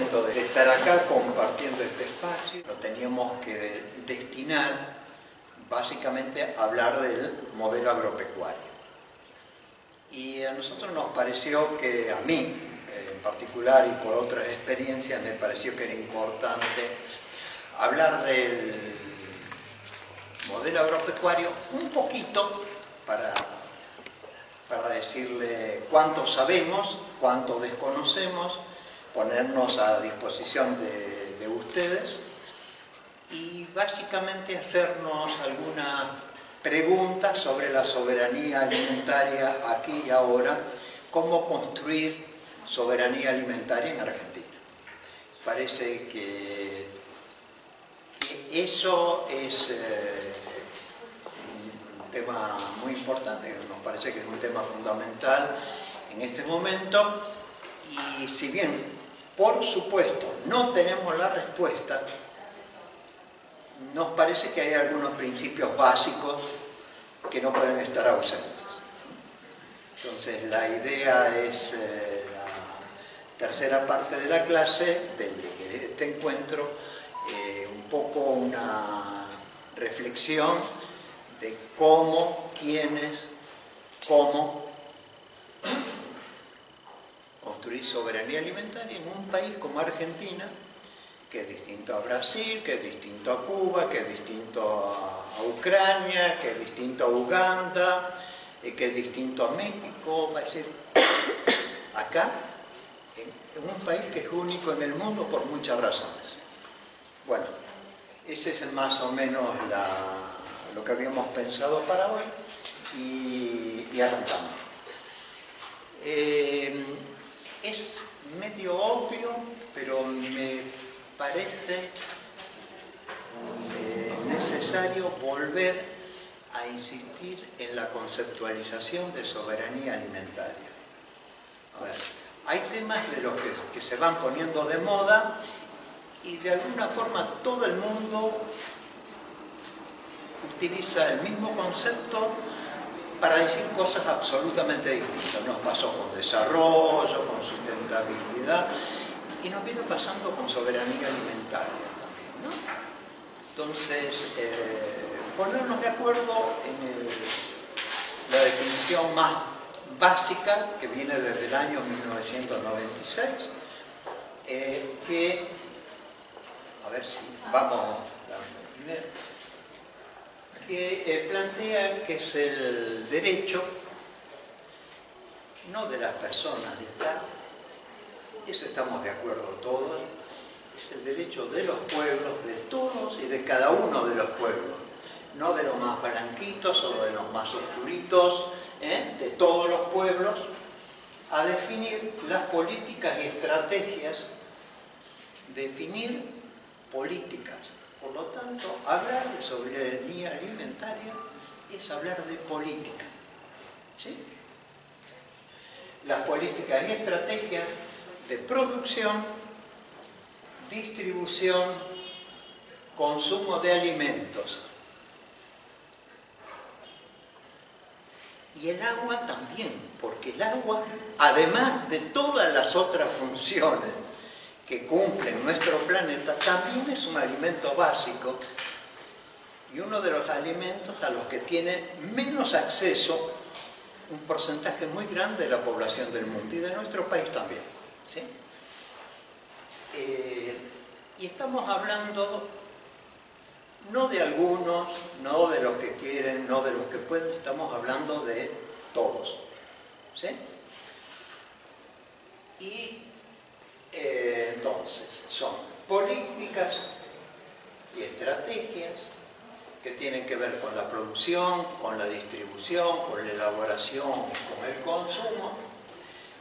contento de estar acá compartiendo este espacio. Lo teníamos que destinar básicamente a hablar del modelo agropecuario. Y a nosotros nos pareció que, a mí en particular y por otras experiencias, me pareció que era importante hablar del modelo agropecuario un poquito para decirle cuánto sabemos, cuánto desconocemos, ponernos a disposición de ustedes y básicamente hacernos algunas preguntas sobre la soberanía alimentaria aquí y ahora, cómo construir soberanía alimentaria en Argentina. Parece que eso es un tema muy importante, nos parece que es un tema fundamental en este momento, y si bien, por supuesto, no tenemos la respuesta, nos parece que hay algunos principios básicos que no pueden estar ausentes. Entonces, la idea es la tercera parte de la clase, de este encuentro, un poco una reflexión de cómo, quiénes, cómo construir soberanía alimentaria en un país como Argentina, que es distinto a Brasil, que es distinto a Cuba, que es distinto a Ucrania, que es distinto a Uganda, que es distinto a México. Va a decir, acá, en un país que es único en el mundo por muchas razones. Bueno, ese es más o menos lo que habíamos pensado para hoy y arrancamos. Es medio obvio, pero me parece necesario volver a insistir en la conceptualización de soberanía alimentaria. A ver, hay temas de los que se van poniendo de moda y de alguna forma todo el mundo utiliza el mismo concepto para decir cosas absolutamente distintas. Nos pasó con desarrollo, con sustentabilidad, y nos viene pasando con soberanía alimentaria también, ¿no? Entonces, ponernos de acuerdo en la definición más básica, que viene desde el año 1996, que, a ver si vamos a primero, que plantea que es el derecho, no de las personas de estar, eso estamos de acuerdo todos, es el derecho de los pueblos, de todos y de cada uno de los pueblos, no de los más blanquitos o de los más oscuritos, de todos los pueblos, a definir las políticas y estrategias, definir políticas. Por lo tanto, hablar de soberanía alimentaria es hablar de política, ¿sí? Las políticas y estrategias de producción, distribución, consumo de alimentos. Y el agua también, porque el agua, además de todas las otras funciones que cumple en nuestro planeta, también es un alimento básico y uno de los alimentos a los que tiene menos acceso un porcentaje muy grande de la población del mundo y de nuestro país también, ¿sí? Y estamos hablando no de algunos, no de los que quieren, no de los que pueden, estamos hablando de todos, ¿sí? Y entonces son políticas y estrategias que tienen que ver con la producción, con la distribución, con la elaboración, con el consumo,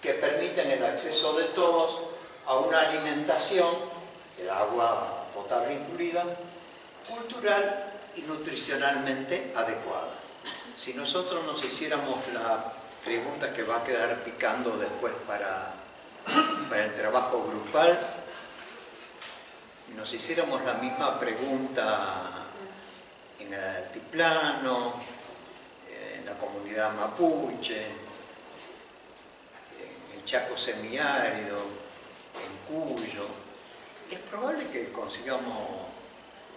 que permiten el acceso de todos a una alimentación, el agua potable incluida, cultural y nutricionalmente adecuada. Si nosotros nos hiciéramos la pregunta que va a quedar picando después para el trabajo grupal, nos hiciéramos la misma pregunta en el altiplano, en la comunidad mapuche, en el Chaco semiárido, en Cuyo, es probable que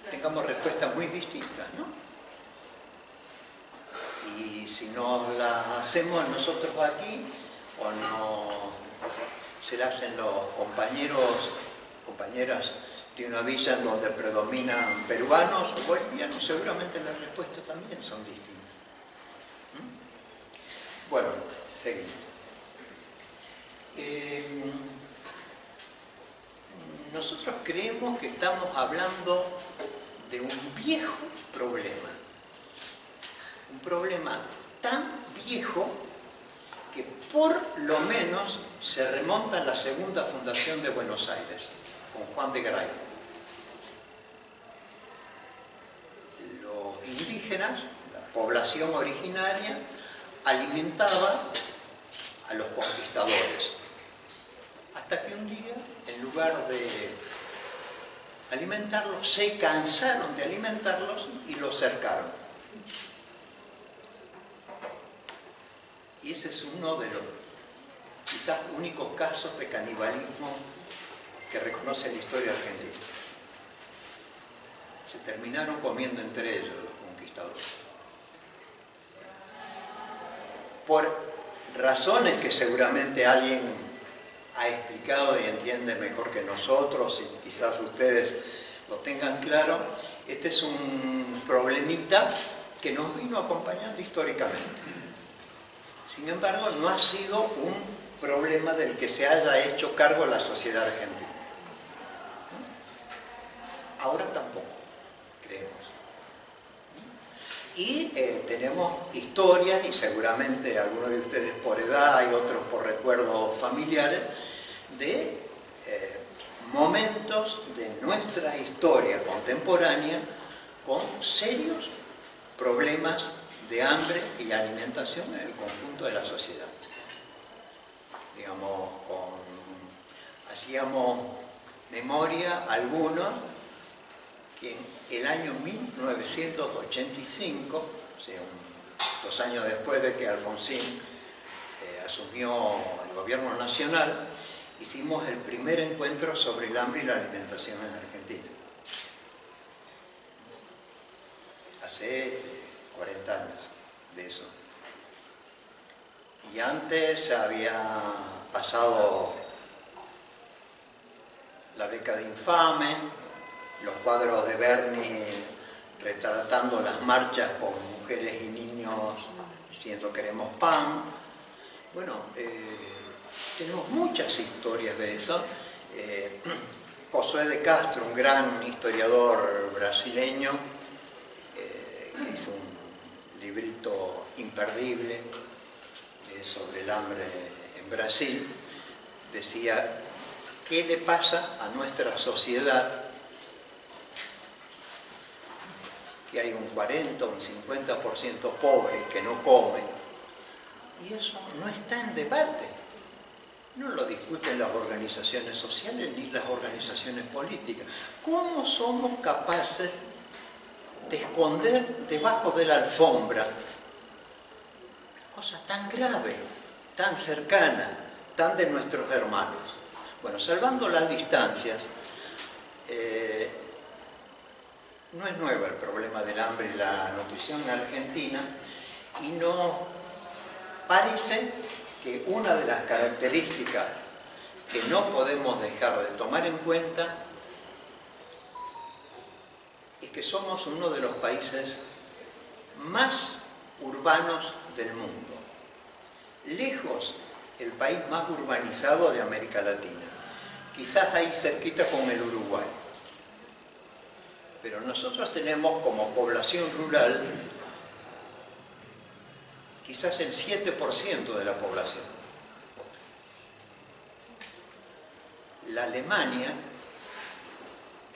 tengamos respuestas muy distintas, ¿no? Y si no las hacemos nosotros aquí, o no se la hacen los compañeras de una villa en donde predominan peruanos o bolivianos, seguramente las respuestas también son distintas. Bueno, seguimos. Nosotros creemos que estamos hablando de un viejo problema. Un problema tan viejo que por lo menos se remonta a la segunda fundación de Buenos Aires, con Juan de Garay. Los indígenas, la población originaria, alimentaba a los conquistadores. Hasta que un día, en lugar de alimentarlos, se cansaron de alimentarlos y los cercaron. Y ese es uno de los quizás únicos casos de canibalismo que reconoce la historia argentina. Se terminaron comiendo entre ellos los conquistadores. Por razones que seguramente alguien ha explicado y entiende mejor que nosotros, y quizás ustedes lo tengan claro, este es un problemita que nos vino acompañando históricamente. Sin embargo, no ha sido un problema del que se haya hecho cargo la sociedad argentina. Ahora tampoco, creemos. Y tenemos historias, y seguramente algunos de ustedes por edad y otros por recuerdos familiares, de momentos de nuestra historia contemporánea con serios problemas de hambre y alimentación en el conjunto de la sociedad. Digamos, hacíamos memoria algunos que en el año 1985, o sea, 2 años después de que Alfonsín asumió el gobierno nacional, hicimos el primer encuentro sobre el hambre y la alimentación en Argentina. Hace 40 años de eso. Y antes había pasado la década infame, los cuadros de Berni retratando las marchas con mujeres y niños diciendo queremos pan. Bueno, tenemos muchas historias de eso. Josué de Castro, un gran historiador brasileño, que hizo un librito imperdible sobre el hambre en Brasil, decía: ¿qué le pasa a nuestra sociedad que hay un 40 o un 50% pobre que no come? Y eso no está en debate. No lo discuten las organizaciones sociales ni las organizaciones políticas. ¿Cómo somos capaces de esconder debajo de la alfombra cosas tan graves, tan cercanas, tan de nuestros hermanos? Bueno, salvando las distancias, no es nuevo el problema del hambre y la nutrición en Argentina, y no parece que una de las características que no podemos dejar de tomar en cuenta es que somos uno de los países más urbanos del mundo. Lejos el país más urbanizado de América Latina. Quizás ahí cerquita con el Uruguay. Pero nosotros tenemos como población rural quizás el 7% de la población. La Alemania,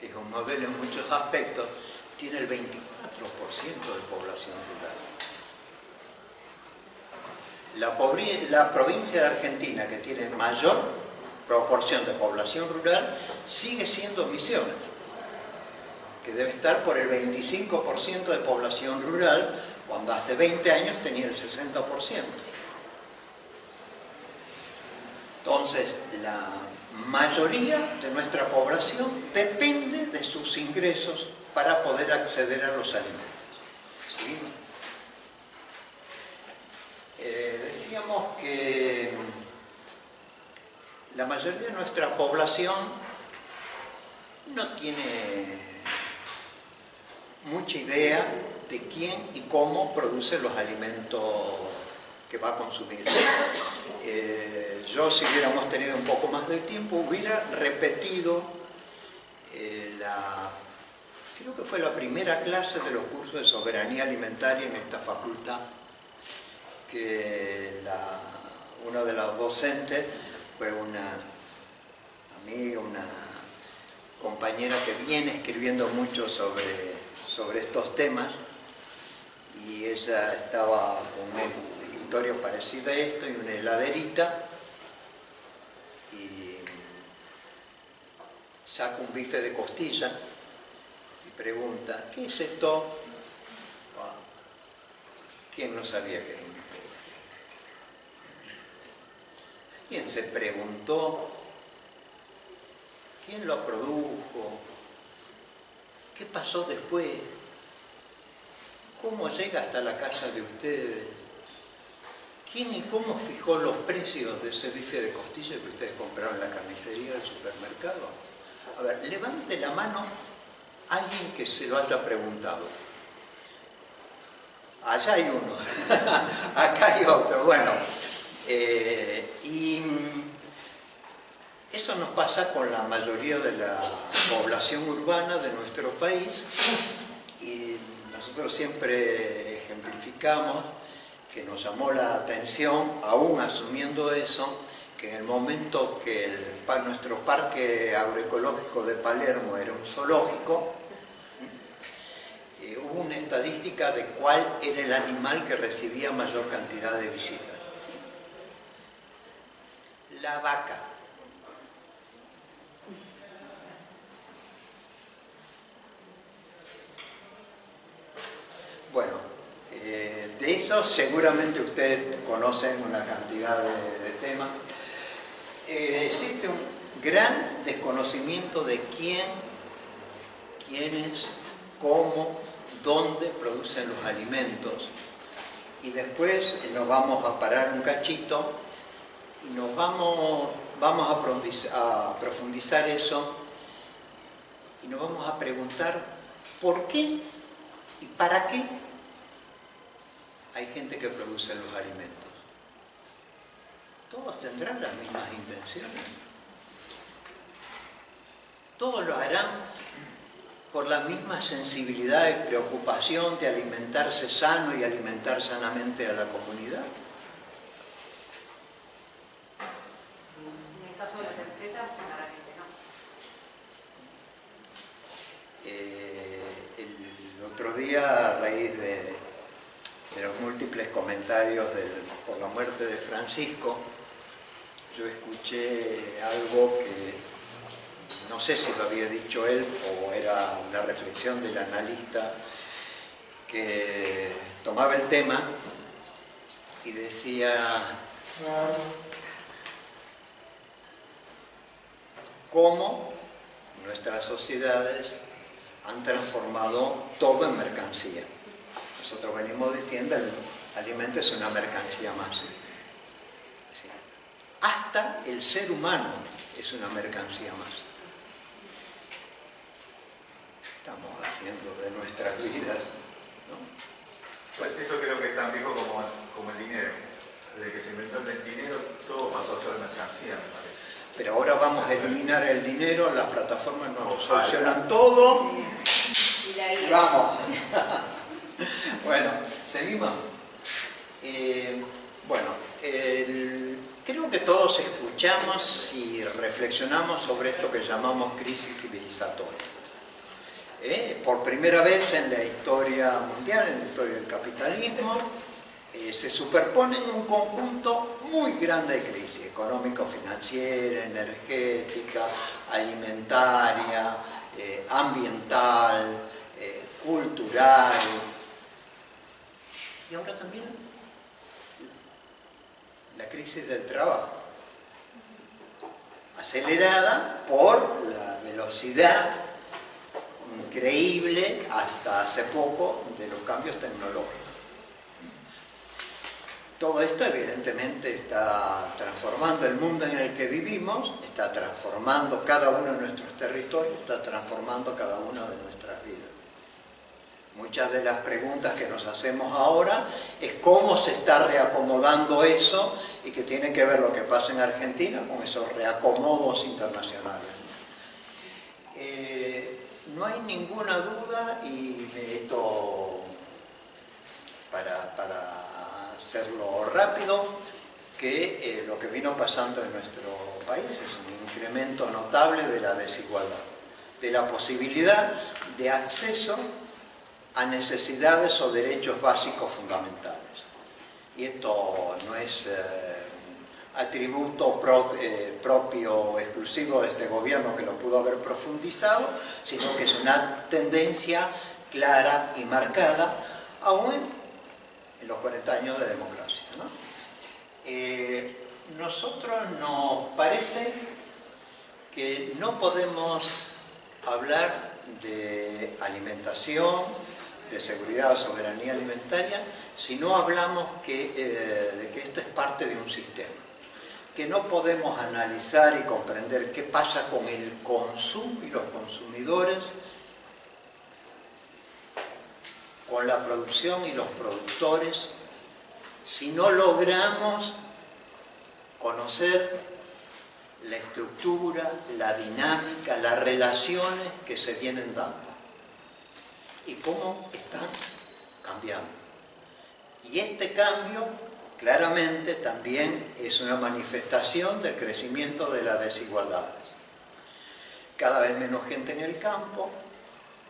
que es un modelo en muchos aspectos, tiene el 24% de población rural. La provincia de Argentina, que tiene mayor proporción de población rural, sigue siendo Misiones, que debe estar por el 25% de población rural, cuando hace 20 años tenía el 60%. Entonces, la mayoría de nuestra población depende de sus ingresos para poder acceder a los alimentos. ¿Sí? Decíamos que la mayoría de nuestra población no tiene mucha idea de quién y cómo produce los alimentos que va a consumir. Yo, si hubiéramos tenido un poco más de tiempo, hubiera repetido creo que fue la primera clase de los cursos de soberanía alimentaria en esta facultad, que una de las docentes fue una amiga, una compañera que viene escribiendo mucho sobre estos temas, y ella estaba con un escritorio parecido a esto y una heladerita, y saca un bife de costilla y pregunta: ¿qué es esto? ¿Quién no sabía que era un bife? ¿Quién se preguntó quién lo produjo? ¿Qué pasó después? ¿Cómo llega hasta la casa de ustedes? ¿Quién y cómo fijó los precios de ese bife de costilla que ustedes compraron en la carnicería del supermercado? A ver, levante la mano alguien que se lo haya preguntado. Allá hay uno, acá hay otro. Bueno, y eso nos pasa con la mayoría de la población urbana de nuestro país, y nosotros siempre ejemplificamos que nos llamó la atención, aún asumiendo eso, que en el momento que nuestro parque agroecológico de Palermo era un zoológico, hubo una estadística de cuál era el animal que recibía mayor cantidad de visitas. La vaca. Bueno, de eso seguramente ustedes conocen una cantidad de temas. Existe un gran desconocimiento de quiénes, cómo, dónde producen los alimentos. Y después nos vamos a parar un cachito y nos vamos a profundizar eso, y nos vamos a preguntar por qué y para qué hay gente que produce los alimentos. Todos tendrán las mismas intenciones. Todos lo harán por la misma sensibilidad y preocupación de alimentarse sano y alimentar sanamente a la comunidad. En el caso de las empresas, claramente no. El otro día, a raíz de los múltiples comentarios por la muerte de Francisco, yo escuché algo que no sé si lo había dicho él o era una reflexión del analista que tomaba el tema y decía: cómo nuestras sociedades han transformado todo en mercancía. Nosotros venimos diciendo el alimento es una mercancía más. Hasta el ser humano es una mercancía más. Estamos haciendo de nuestras vidas, ¿no? Pues eso creo que es tan viejo como el dinero. Desde que se inventó el dinero, todo pasó a ser mercancía, me parece. Pero ahora vamos a eliminar el dinero, las plataformas nos solucionan todo. Y vamos. Bueno, seguimos. Creo que todos escuchamos y reflexionamos sobre esto que llamamos crisis civilizatoria. Por primera vez en la historia mundial, en la historia del capitalismo, se superponen un conjunto muy grande de crisis: económico-financiera, energética, alimentaria, ambiental, cultural, y ahora también la crisis del trabajo. acelerada por la velocidad increíble hasta hace poco de los cambios tecnológicos. Todo esto evidentemente está transformando el mundo en el que vivimos, está transformando cada uno de nuestros territorios, está transformando cada una de nuestras vidas. Muchas de las preguntas que nos hacemos ahora es cómo se está reacomodando eso y que tiene que ver lo que pasa en Argentina con esos reacomodos internacionales. No hay ninguna duda, y esto para hacerlo rápido, que lo que vino pasando en nuestro país es un incremento notable de la desigualdad, de la posibilidad de acceso a necesidades o derechos básicos fundamentales. Y esto no es atributo propio, exclusivo de este gobierno que lo pudo haber profundizado, sino que es una tendencia clara y marcada, aún en los 40 años de democracia, ¿no? Nosotros nos parece que no podemos hablar de alimentación, de seguridad o soberanía alimentaria, si no hablamos de que esto es parte de un sistema, que no podemos analizar y comprender qué pasa con el consumo y los consumidores, con la producción y los productores, si no logramos conocer la estructura, la dinámica, las relaciones que se vienen dando y cómo están cambiando. Y este cambio claramente también es una manifestación del crecimiento de las desigualdades. Cada vez menos gente en el campo,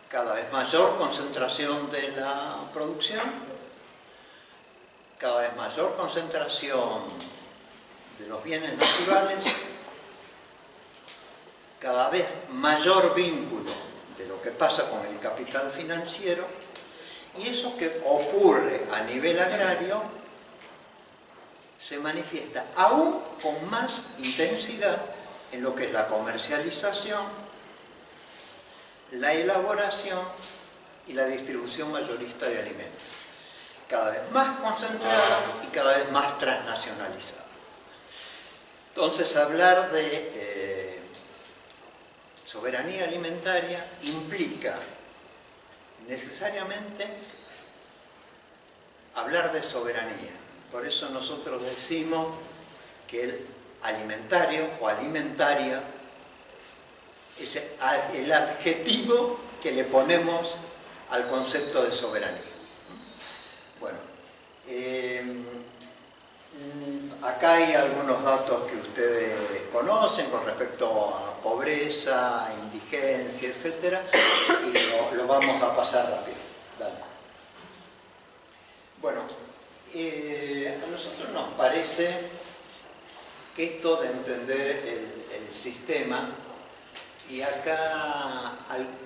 cada vez mayor concentración de la producción, cada vez mayor concentración de los bienes naturales, cada vez mayor vínculo de lo que pasa con el capital financiero, y eso que ocurre a nivel agrario se manifiesta aún con más intensidad en lo que es la comercialización, la elaboración y la distribución mayorista de alimentos, cada vez más concentrada y cada vez más transnacionalizada. Entonces, hablar de soberanía alimentaria implica necesariamente hablar de soberanía. Por eso nosotros decimos que el alimentario o alimentaria es el adjetivo que le ponemos al concepto de soberanía. Bueno, acá hay algunos datos que ustedes conocen con respecto a pobreza, indigencia, etc. Y lo vamos a pasar rápido. Dale. Bueno, a nosotros nos parece que esto de entender el sistema, y acá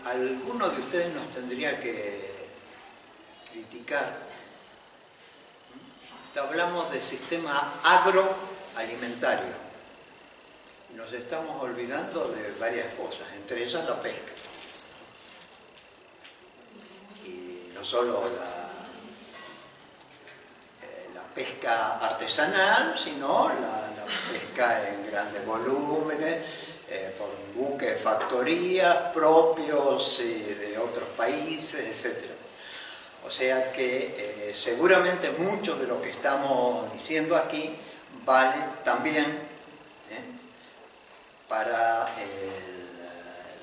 alguno de ustedes nos tendría que criticar. Hablamos de sistema agroalimentario y nos estamos olvidando de varias cosas, entre ellas la pesca. Y no solo la pesca artesanal, sino la pesca en grandes volúmenes, por buques, factorías propios de otros países, etc. O sea que seguramente mucho de lo que estamos diciendo aquí vale también para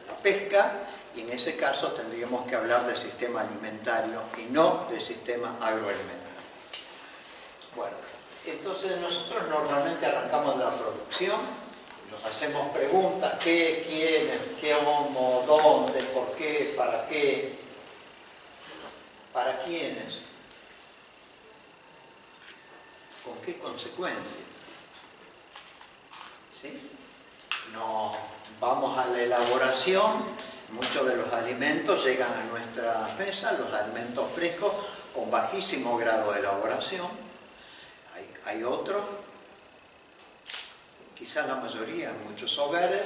la pesca, y en ese caso tendríamos que hablar de sistema alimentario y no de sistema agroalimentario. Bueno, entonces nosotros normalmente arrancamos de la producción, nos hacemos preguntas: ¿qué, quiénes, qué, cómo, dónde, por qué, para qué? ¿Para quiénes? ¿Con qué consecuencias? ¿Sí? Nos vamos a la elaboración. Muchos de los alimentos llegan a nuestra mesa, los alimentos frescos, con bajísimo grado de elaboración. Hay otros quizás la mayoría en muchos hogares,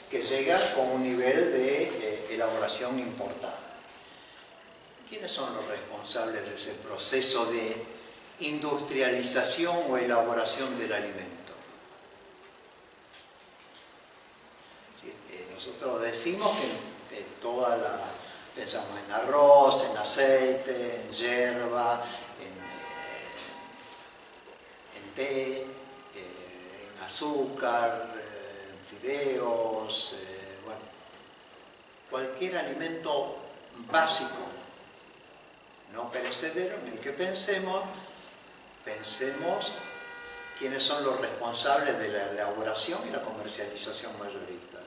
que llega con un nivel de elaboración importante. ¿Quiénes son los responsables de ese proceso de industrialización o elaboración del alimento? Sí, nosotros decimos que pensamos en arroz, en aceite, en hierba, en té, en azúcar, en fideos, bueno, cualquier alimento básico, no perecedero, en el que pensemos quiénes son los responsables de la elaboración y la comercialización mayorista.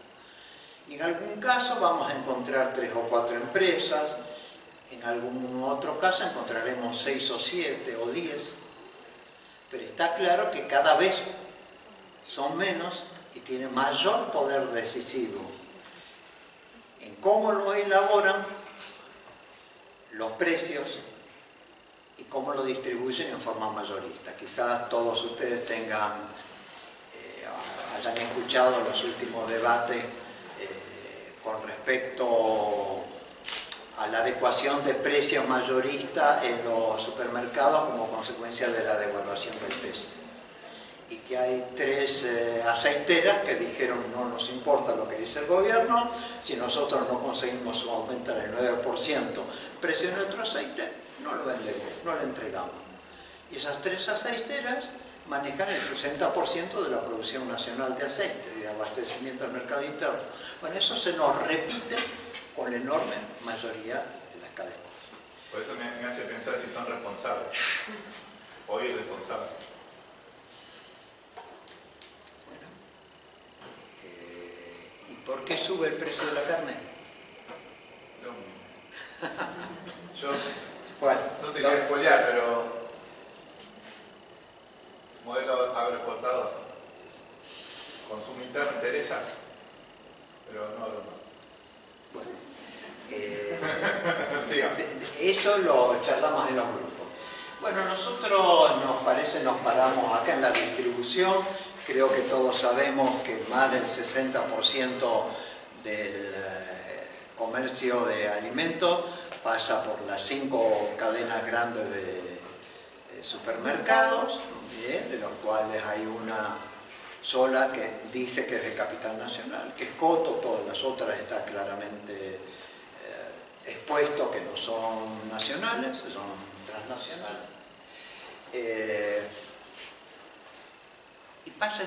Y en algún caso vamos a encontrar 3 o 4 empresas, en algún otro caso encontraremos 6 o 7 o 10, pero está claro que cada vez son menos y tienen mayor poder decisivo en cómo lo elaboran, los precios y cómo lo distribuyen en forma mayorista. Quizás todos ustedes hayan escuchado los últimos debates con respecto a la adecuación de precios mayoristas en los supermercados como consecuencia de la devaluación del peso. Y que hay 3 aceiteras que dijeron: no nos importa lo que dice el gobierno, si nosotros no conseguimos aumentar el 9% precio de nuestro aceite, no lo vendemos, no lo entregamos. Y esas 3 aceiteras manejan el 60% de la producción nacional de aceite y de abastecimiento al mercado interno. Bueno, eso se nos repite con la enorme mayoría de las cadenas. Por eso me hace pensar si son responsables o irresponsables. Bueno, ¿y por qué sube el precio de la carne? Yo bueno, no te quiero espolear, pero modelo agroexportador, consumo interno interesa, pero no hablo más. Bueno, Sí. eso lo charlamos en los grupos. Bueno, nosotros nos paramos acá en la distribución. Creo que todos sabemos que más del 60% del comercio de alimentos pasa por las 5 cadenas grandes de supermercados, de los cuales hay una sola que dice que es de capital nacional, que es Coto. Todas las otras están claramente expuestos que no son nacionales, son transnacionales. Y pasa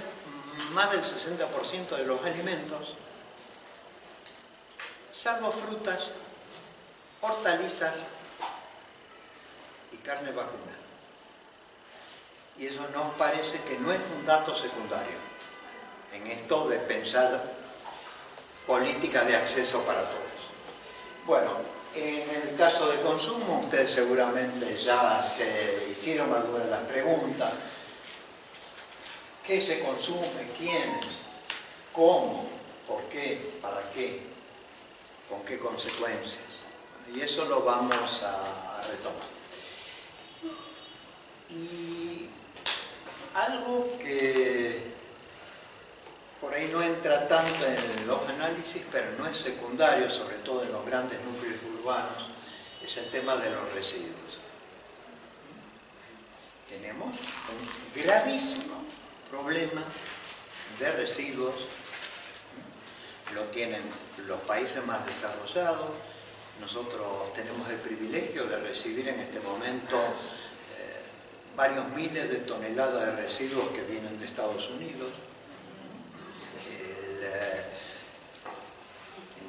más del 60% de los alimentos, salvo frutas, hortalizas y carne vacuna. Y eso nos parece que no es un dato secundario en esto de pensar políticas de acceso para todos. Bueno, en el caso de consumo, ustedes seguramente ya se hicieron algunas de las preguntas. ¿Qué se consume? ¿Quiénes? ¿Cómo? ¿Por qué? ¿Para qué? ¿Con qué consecuencias? Y eso lo vamos a retomar. Y algo que por ahí no entra tanto en los análisis, pero no es secundario, sobre todo en los grandes núcleos urbanos, es el tema de los residuos. Tenemos un gravísimo problema de residuos. Lo tienen los países más desarrollados. Nosotros tenemos el privilegio de recibir en este momento varios miles de toneladas de residuos que vienen de Estados Unidos.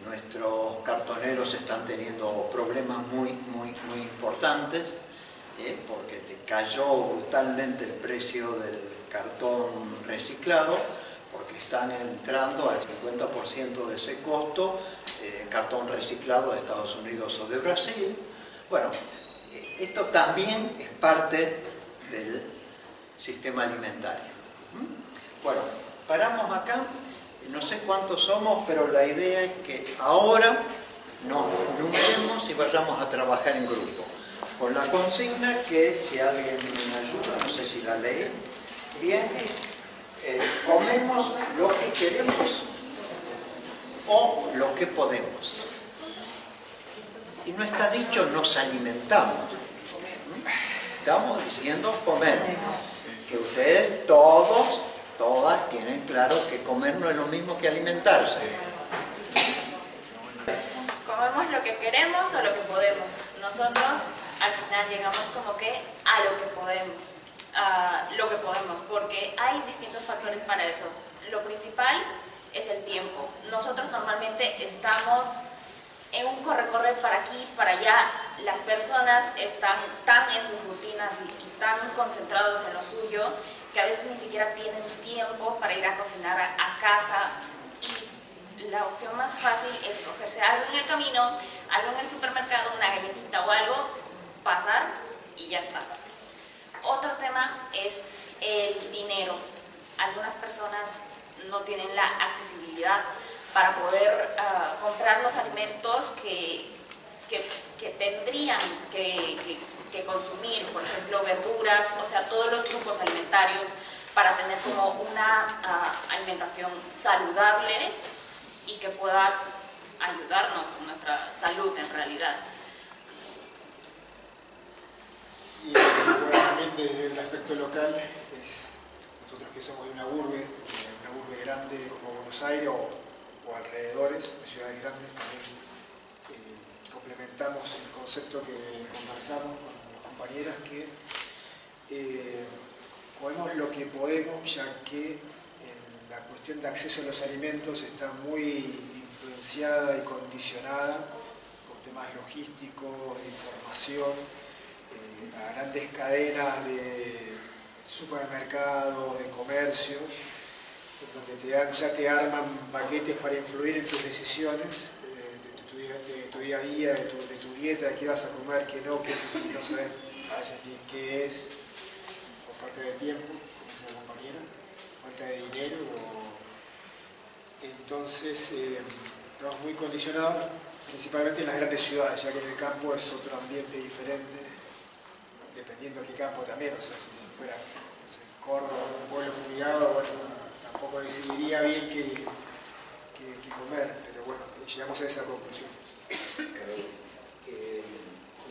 Nuestros cartoneros están teniendo problemas muy importantes, porque cayó brutalmente el precio del cartón reciclado, porque están entrando al 50% de ese costo cartón reciclado de Estados Unidos o de Brasil. Bueno, esto también es parte del sistema alimentario. Bueno, paramos acá. No sé cuántos somos, pero la idea es que ahora nos numeremos y vayamos a trabajar en grupo. Con la consigna que, si alguien me ayuda, no sé si la leí bien, comemos lo que queremos o lo que podemos. Y no está dicho nos alimentamos. Estamos diciendo comer. Que ustedes todas tienen claro que comer no es lo mismo que alimentarse. Comemos lo que queremos o lo que podemos. Nosotros al final llegamos como que a lo que podemos. Porque hay distintos factores para eso. Lo principal es el tiempo. Nosotros normalmente estamos en un corre-corre para aquí, para allá. Las personas están tan en sus rutinas y tan concentrados en lo suyo que a veces ni siquiera tienen tiempo para ir a cocinar a casa. Y la opción más fácil es cogerse algo en el camino, algo en el supermercado, una galletita o algo, pasar y ya está. Otro tema es el dinero. Algunas personas no tienen la accesibilidad para poder comprar los alimentos que tendrían que consumir, por ejemplo, verduras, o sea, todos los grupos alimentarios para tener como una alimentación saludable y que pueda ayudarnos con nuestra salud en realidad. Y bueno, también desde el aspecto local, nosotros que somos de una urbe grande como Buenos Aires o alrededores de ciudades grandes, también complementamos el concepto que conversamos con las compañeras, que comemos lo que podemos, ya que la cuestión de acceso a los alimentos está muy influenciada y condicionada por temas logísticos, de información, a grandes cadenas de supermercados, de comercios, donde ya te arman paquetes para influir en tus decisiones de tu día a día, de tu dieta, de qué vas a comer, qué no sabes a veces ni qué es, o falta de tiempo, como dice la compañera, falta de dinero. Entonces, estamos muy condicionados, principalmente en las grandes ciudades, ya que en el campo es otro ambiente diferente, dependiendo de qué campo también, o sea, si fuera, no sé, Córdoba, un pueblo fumigado, bueno, tampoco decidiría bien qué comer, pero bueno, llegamos a esa conclusión.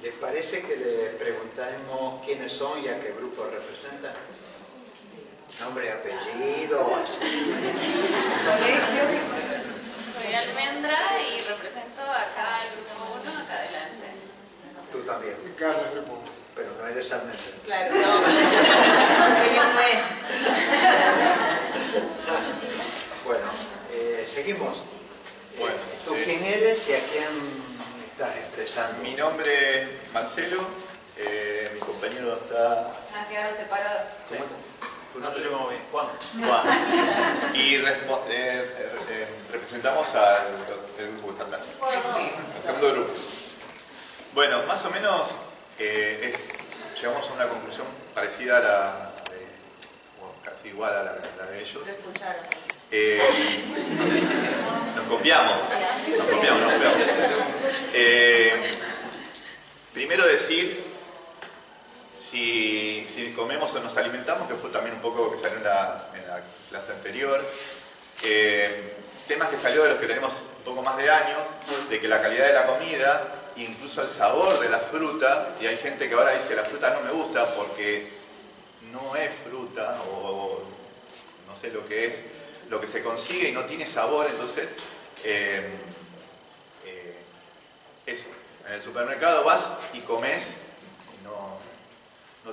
¿Les parece que le preguntemos quiénes son y a qué grupo representan? Nombre, apellido, así. Soy Almendra y represento acá el grupo 1, acá adelante. Tú también. Carlos Repón. Pero no eres Almendra. Claro, no. Ella no es. Bueno, seguimos. Bueno, ¿Tú quién eres y a quién estás expresando? Mi nombre es Marcelo, mi compañero está Quedaron separados. Tu nombre yo como bien, Juan. Y representamos el grupo que está atrás. El segundo grupo. Bueno, más o menos llegamos a una conclusión parecida a la casi igual a la de ellos. Lo escucharon. Nos copiamos. Primero decir si comemos o nos alimentamos, que fue también un poco que salió en la clase anterior. Temas que salió de los que tenemos un poco más de años, de que la calidad de la comida, incluso el sabor de la fruta, y hay gente que ahora dice la fruta no me gusta porque no es fruta o no sé lo que es, lo que se consigue y no tiene sabor, entonces eso, en el supermercado vas y comes y no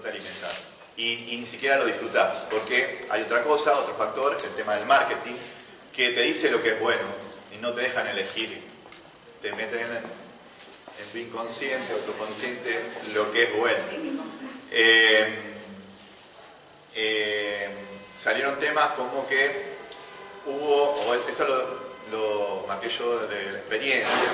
te alimentas y ni siquiera lo disfrutás, porque hay otra cosa, otro factor, el tema del marketing, que te dice lo que es bueno y no te dejan elegir, te meten en tu inconsciente o tu consciente lo que es bueno. Salieron temas como que hubo, eso lo marqué yo de la experiencia.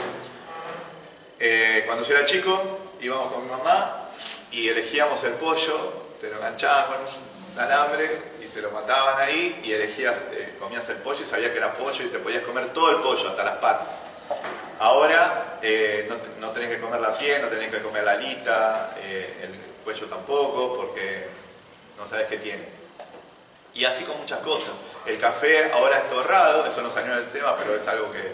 Cuando yo era chico, íbamos con mi mamá y elegíamos el pollo, te lo enganchaban con un alambre y te lo mataban ahí y elegías, comías el pollo y sabías que era pollo y te podías comer todo el pollo, hasta las patas. Ahora no tenés que comer la piel, no tenés que comer la alita, el cuello tampoco, porque no sabes qué tiene. Y así con muchas cosas. El café ahora es torrado, eso no salió en el tema, pero es algo que...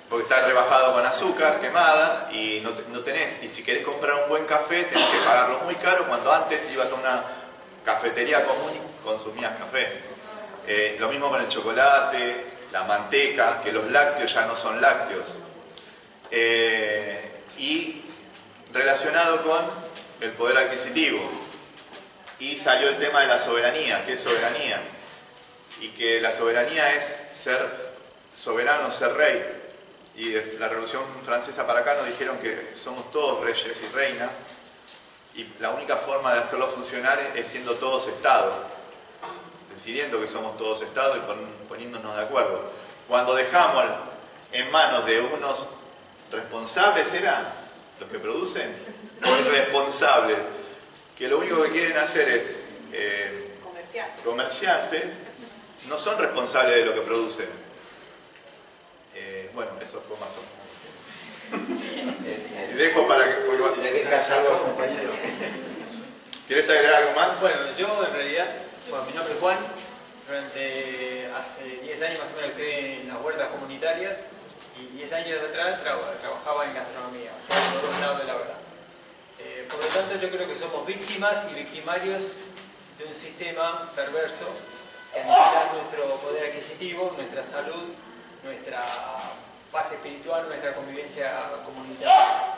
porque está rebajado con azúcar, quemada, y no tenés... Y si querés comprar un buen café, tenés que pagarlo muy caro, cuando antes ibas a una cafetería común y consumías café. Lo mismo con el chocolate, la manteca, que los lácteos ya no son lácteos. Y relacionado con el poder adquisitivo. Y salió el tema de la soberanía. ¿Qué es soberanía? Y que la soberanía es ser soberano, ser rey. Y de la Revolución Francesa para acá nos dijeron que somos todos reyes y reinas. Y la única forma de hacerlo funcionar es siendo todos Estado. Decidiendo que somos todos Estado y poniéndonos de acuerdo. Cuando dejamos en manos de unos responsables, ¿eran los que producen? Irresponsables, que lo único que quieren hacer es comerciantes, no son responsables de lo que producen. Bueno, eso fue más o menos. Y dejo para que... ¿Le dejas algo al compañero? ¿Quieres agregar algo más? Bueno, yo en realidad, mi nombre es Juan, hace 10 años más o menos estoy en las huertas comunitarias y 10 años atrás trabajaba en gastronomía, o sea, por dos lados de la verdad. Por lo tanto, yo creo que somos víctimas y victimarios de un sistema perverso que aniquila nuestro poder adquisitivo, nuestra salud, nuestra paz espiritual, nuestra convivencia comunitaria.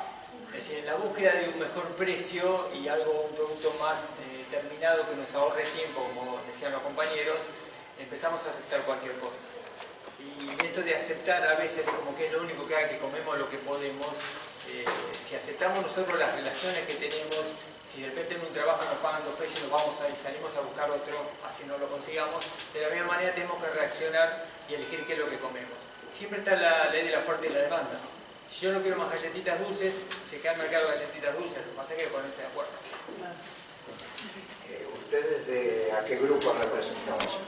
Es decir, en la búsqueda de un mejor precio y un producto más terminado que nos ahorre tiempo, como decían los compañeros, empezamos a aceptar cualquier cosa. Y esto de aceptar a veces como que es lo único que hay, que comemos lo que podemos. Si aceptamos nosotros las relaciones que tenemos, si de repente en un trabajo nos pagan 2 pesos y nos vamos y salimos a buscar otro, así no lo consigamos, de la misma manera tenemos que reaccionar y elegir qué es lo que comemos. Siempre está la ley de la oferta y la demanda. Si yo no quiero más galletitas dulces, se queda el mercado de galletitas dulces, lo que pasa es que hay que ponerse de acuerdo. ¿Ustedes a qué grupo representamos?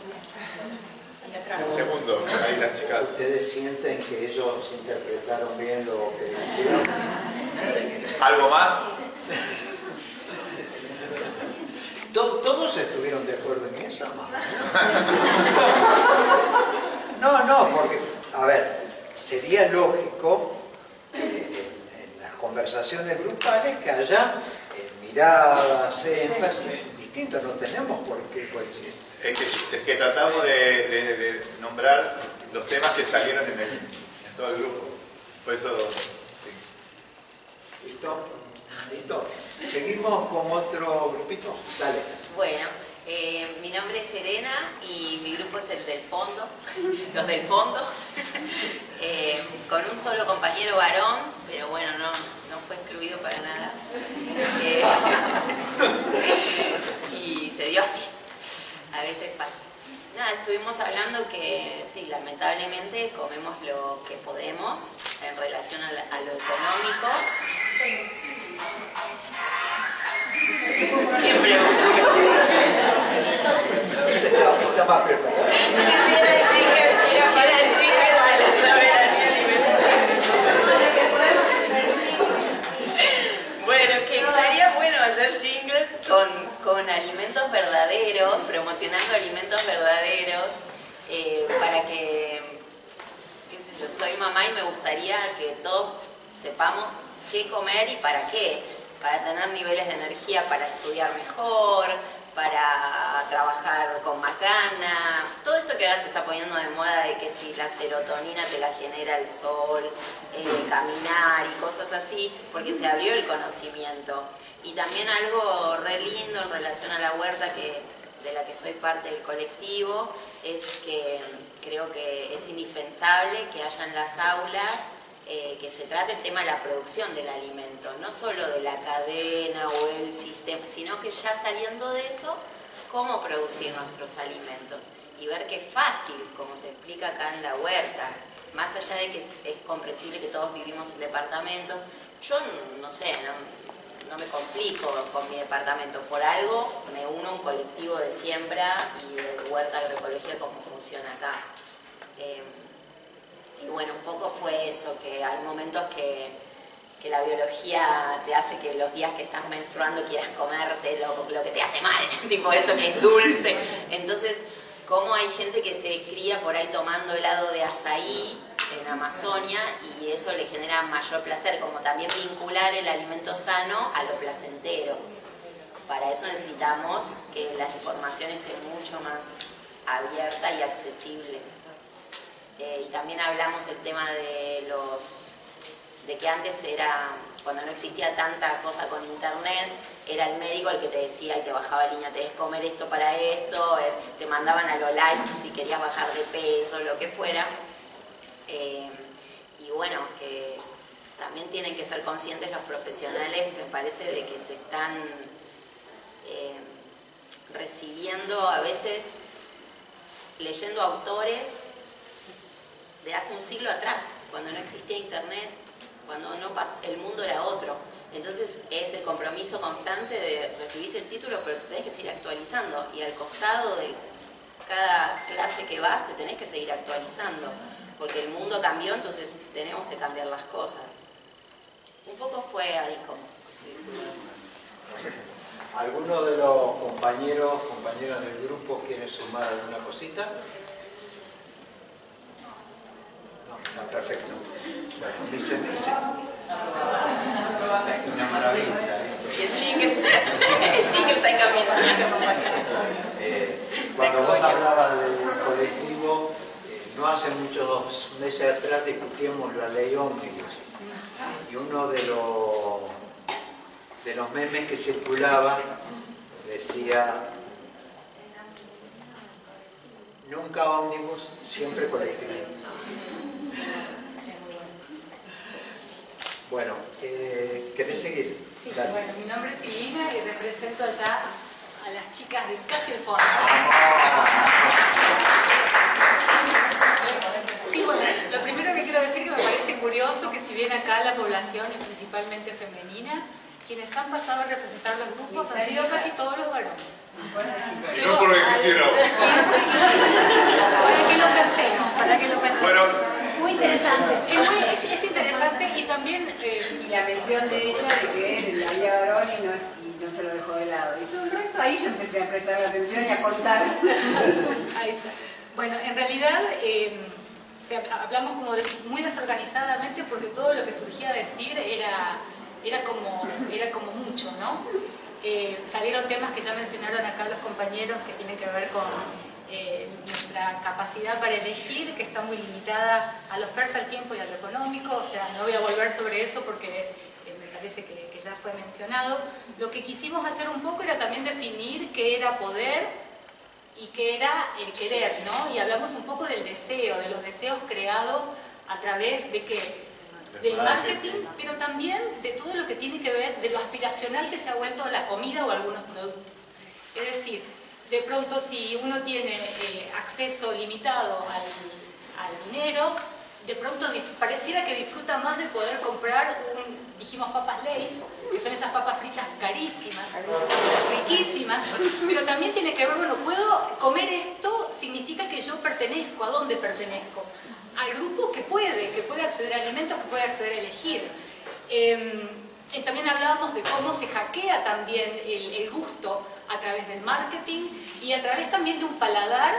Segundo, ahí las chicas. ¿Ustedes sienten que ellos interpretaron bien lo que dijeron? ¿Algo más? ¿Todos estuvieron de acuerdo en eso, No, porque, a ver, sería lógico en las conversaciones grupales que haya miradas, énfasis distintos, no tenemos por qué coincidir. Es que tratamos de nombrar los temas que salieron en todo el grupo. Por eso... Sí. ¿Listo? ¿Seguimos con otro grupito? Dale. Bueno, mi nombre es Serena y mi grupo es el del fondo, los del fondo, con un solo compañero varón, pero bueno, no fue incluido para nada. Y se dio así, a veces pasa. Nada, estuvimos hablando que sí, lamentablemente comemos lo que podemos en relación a lo económico. Siempre Está más preparado. Era el jingle de la soberanía alimentaria. Bueno, que estaría bueno hacer jingles con alimentos verdaderos, promocionando alimentos verdaderos, para que, qué sé yo, soy mamá y me gustaría que todos sepamos qué comer y para qué. Para tener niveles de energía para estudiar mejor, para trabajar con más ganas. Todo esto que ahora se está poniendo de moda de que si la serotonina te la genera el sol, caminar y cosas así, porque se abrió el conocimiento. Y también algo re lindo en relación a la huerta, de la que soy parte del colectivo, es que creo que es indispensable que haya en las aulas que se trate el tema de la producción del alimento, no solo de la cadena o el sistema, sino que ya saliendo de eso, cómo producir nuestros alimentos y ver que es fácil, como se explica acá en la huerta, más allá de que es comprensible que todos vivimos en departamentos. Yo no sé, no me complico con mi departamento, por algo me uno a un colectivo de siembra y de huerta agroecología como funciona acá. Y bueno, un poco fue eso, que hay momentos que la biología te hace que los días que estás menstruando quieras comerte lo que te hace mal, tipo eso que es dulce. Entonces, cómo hay gente que se cría por ahí tomando helado de azaí en Amazonia y eso le genera mayor placer, como también vincular el alimento sano a lo placentero. Para eso necesitamos que la información esté mucho más abierta y accesible. Y también hablamos el tema de que antes era, cuando no existía tanta cosa con internet, era el médico el que te decía y te bajaba línea, te debes comer esto para esto, te mandaban a los likes si querías bajar de peso, lo que fuera. Y bueno, que también tienen que ser conscientes los profesionales, me parece, de que se están recibiendo a veces, leyendo autores de hace un siglo atrás, cuando no existía internet, cuando el mundo era otro. Entonces es el compromiso constante de recibir el título, pero te tenés que seguir actualizando, y al costado de cada clase que vas te tenés que seguir actualizando, porque el mundo cambió, entonces tenemos que cambiar las cosas. Un poco fue ahí como ¿Alguno de los compañeras del grupo quiere sumar alguna cosita? No, está perfecto. Bueno, una maravilla. Y el jingle está en camino. Cuando vos hablabas del colectivo, no hace muchos meses atrás discutíamos la ley ómnibus. Y uno de los memes que circulaba decía: nunca ómnibus, siempre colectivo. Bueno, ¿querés seguir? Sí, Dale. bueno, mi nombre es Silvina y represento allá a las chicas de casi el fondo. Sí, bueno, lo primero que quiero decir que me parece curioso que si bien acá la población es principalmente femenina, quienes han pasado a representar los grupos han sido casi todos los varones. Y no porque quisiéramos. Para que lo pensemos. Bueno, muy interesante. Es interesante y también... Y la mención de ella de que había varón y no se lo dejó de lado. Y todo el resto, ahí yo empecé a prestar atención y a contar. Ahí está. Bueno, en realidad hablamos como muy desorganizadamente porque todo lo que surgía a decir era como mucho, ¿no? Salieron temas que ya mencionaron acá los compañeros que tienen que ver con nuestra capacidad para elegir, que está muy limitada a la oferta, al tiempo y a lo económico. O sea, no voy a volver sobre eso porque me parece que ya fue mencionado. Lo que quisimos hacer un poco era también definir qué era poder y qué era querer, ¿no? Y hablamos un poco del deseo, de los deseos creados a través de del marketing, pero también de todo lo que tiene que ver de lo aspiracional que se ha vuelto la comida o algunos productos. Es decir, de pronto si uno tiene acceso limitado al dinero, de pronto pareciera que disfruta más de poder comprar dijimos papas Lay's, que son esas papas fritas carísimas, riquísimas, pero también tiene que ver, bueno, puedo comer esto, significa que yo pertenezco. ¿A dónde pertenezco? Al grupo que puede acceder a alimentos, que puede acceder a elegir. También hablábamos de cómo se hackea también el gusto a través del marketing y a través también de un paladar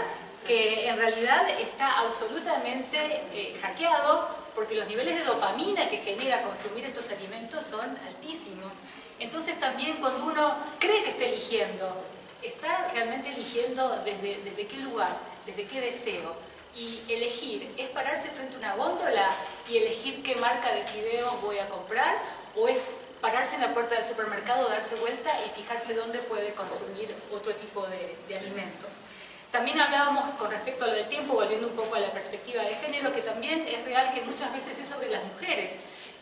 que en realidad está absolutamente hackeado, porque los niveles de dopamina que genera consumir estos alimentos son altísimos. Entonces también cuando uno cree que está eligiendo, ¿está realmente eligiendo desde qué lugar, desde qué deseo? Y elegir, ¿es pararse frente a una góndola y elegir qué marca de fideos voy a comprar? ¿O es pararse en la puerta del supermercado, darse vuelta y fijarse dónde puede consumir otro tipo de alimentos? También hablábamos con respecto a lo del tiempo, volviendo un poco a la perspectiva de género, que también es real que muchas veces es sobre las mujeres,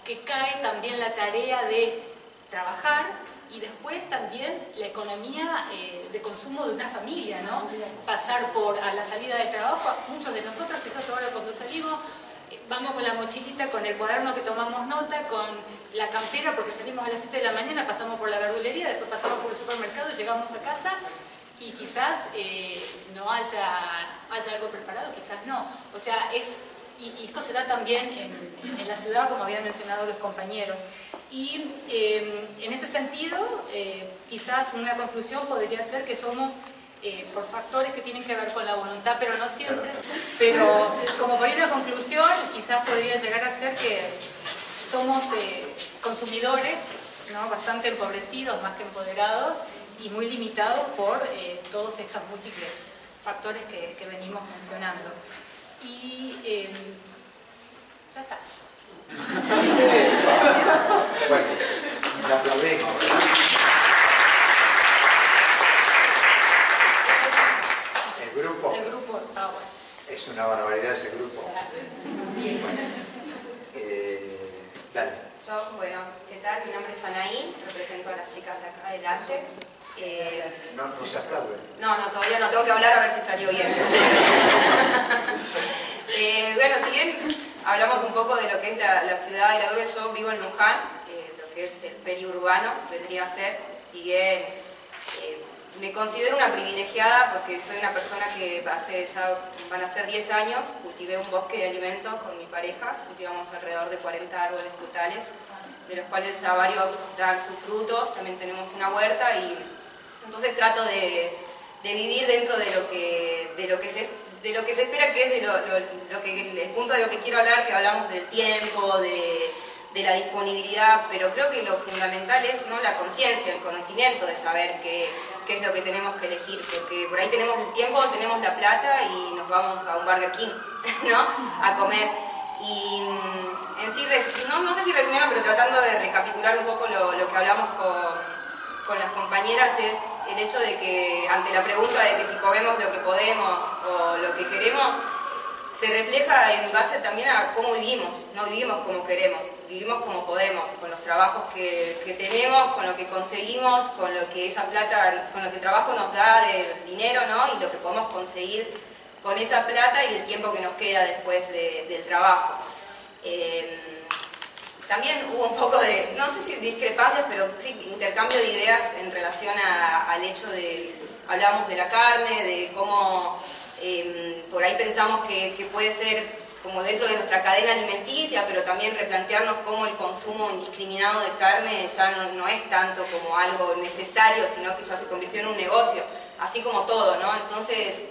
que cae también la tarea de trabajar y después también la economía de consumo de una familia, ¿no? Pasar a la salida del trabajo, muchos de nosotros quizás ahora cuando salimos, vamos con la mochilita, con el cuaderno que tomamos nota, con la campera porque salimos a las 7 de la mañana, pasamos por la verdulería, después pasamos por el supermercado, llegamos a casa y quizás no haya algo preparado, quizás no. O sea, y esto se da también en la ciudad, como habían mencionado los compañeros. Y en ese sentido, quizás una conclusión podría ser que somos por factores que tienen que ver con la voluntad, pero no siempre. Pero como por una conclusión, quizás podría llegar a ser que somos consumidores, ¿no? Bastante empobrecidos más que empoderados y muy limitados por todos estos múltiples factores que venimos mencionando. Y ya está. Bueno, le aplaudimos, ¿verdad? El grupo está bueno. es una barbaridad ese grupo. Bueno, dale. Yo, bueno, ¿qué tal? Mi nombre es Anaí, represento a las chicas de acá adelante. No se aplaude. No, todavía no, tengo que hablar a ver si salió bien. Bueno, si bien hablamos un poco de lo que es la ciudad y la urbe, yo vivo en Luján, lo que es el periurbano, vendría a ser, si bien me considero una privilegiada porque soy una persona que van a ser 10 años, cultivé un bosque de alimentos con mi pareja, cultivamos alrededor de 40 árboles frutales, de los cuales ya varios dan sus frutos, también tenemos una huerta y entonces trato de vivir dentro de lo que se espera, que es el punto de lo que quiero hablar, que hablamos del tiempo, de la disponibilidad, pero creo que lo fundamental es, ¿no?, la conciencia, el conocimiento de saber qué es lo que tenemos que elegir, porque por ahí tenemos el tiempo, tenemos la plata y nos vamos a un Burger King, ¿no?, a comer. Y en sí, no sé si resumiendo, pero tratando de recapitular un poco lo que hablamos con las compañeras, es el hecho de que ante la pregunta de que si comemos lo que podemos o lo que queremos, se refleja en base también a cómo vivimos. No vivimos como queremos, vivimos como podemos, con los trabajos que tenemos, con lo que conseguimos, con lo que esa plata, con lo que el trabajo nos da de dinero, ¿no?, y lo que podemos conseguir con esa plata y el tiempo que nos queda después del trabajo. También hubo un poco de, no sé si discrepancias, pero sí intercambio de ideas en relación al hecho de, hablamos de la carne, de cómo por ahí pensamos que puede ser como dentro de nuestra cadena alimenticia, pero también replantearnos cómo el consumo indiscriminado de carne ya no es tanto como algo necesario, sino que ya se convirtió en un negocio, así como todo, ¿no? Entonces,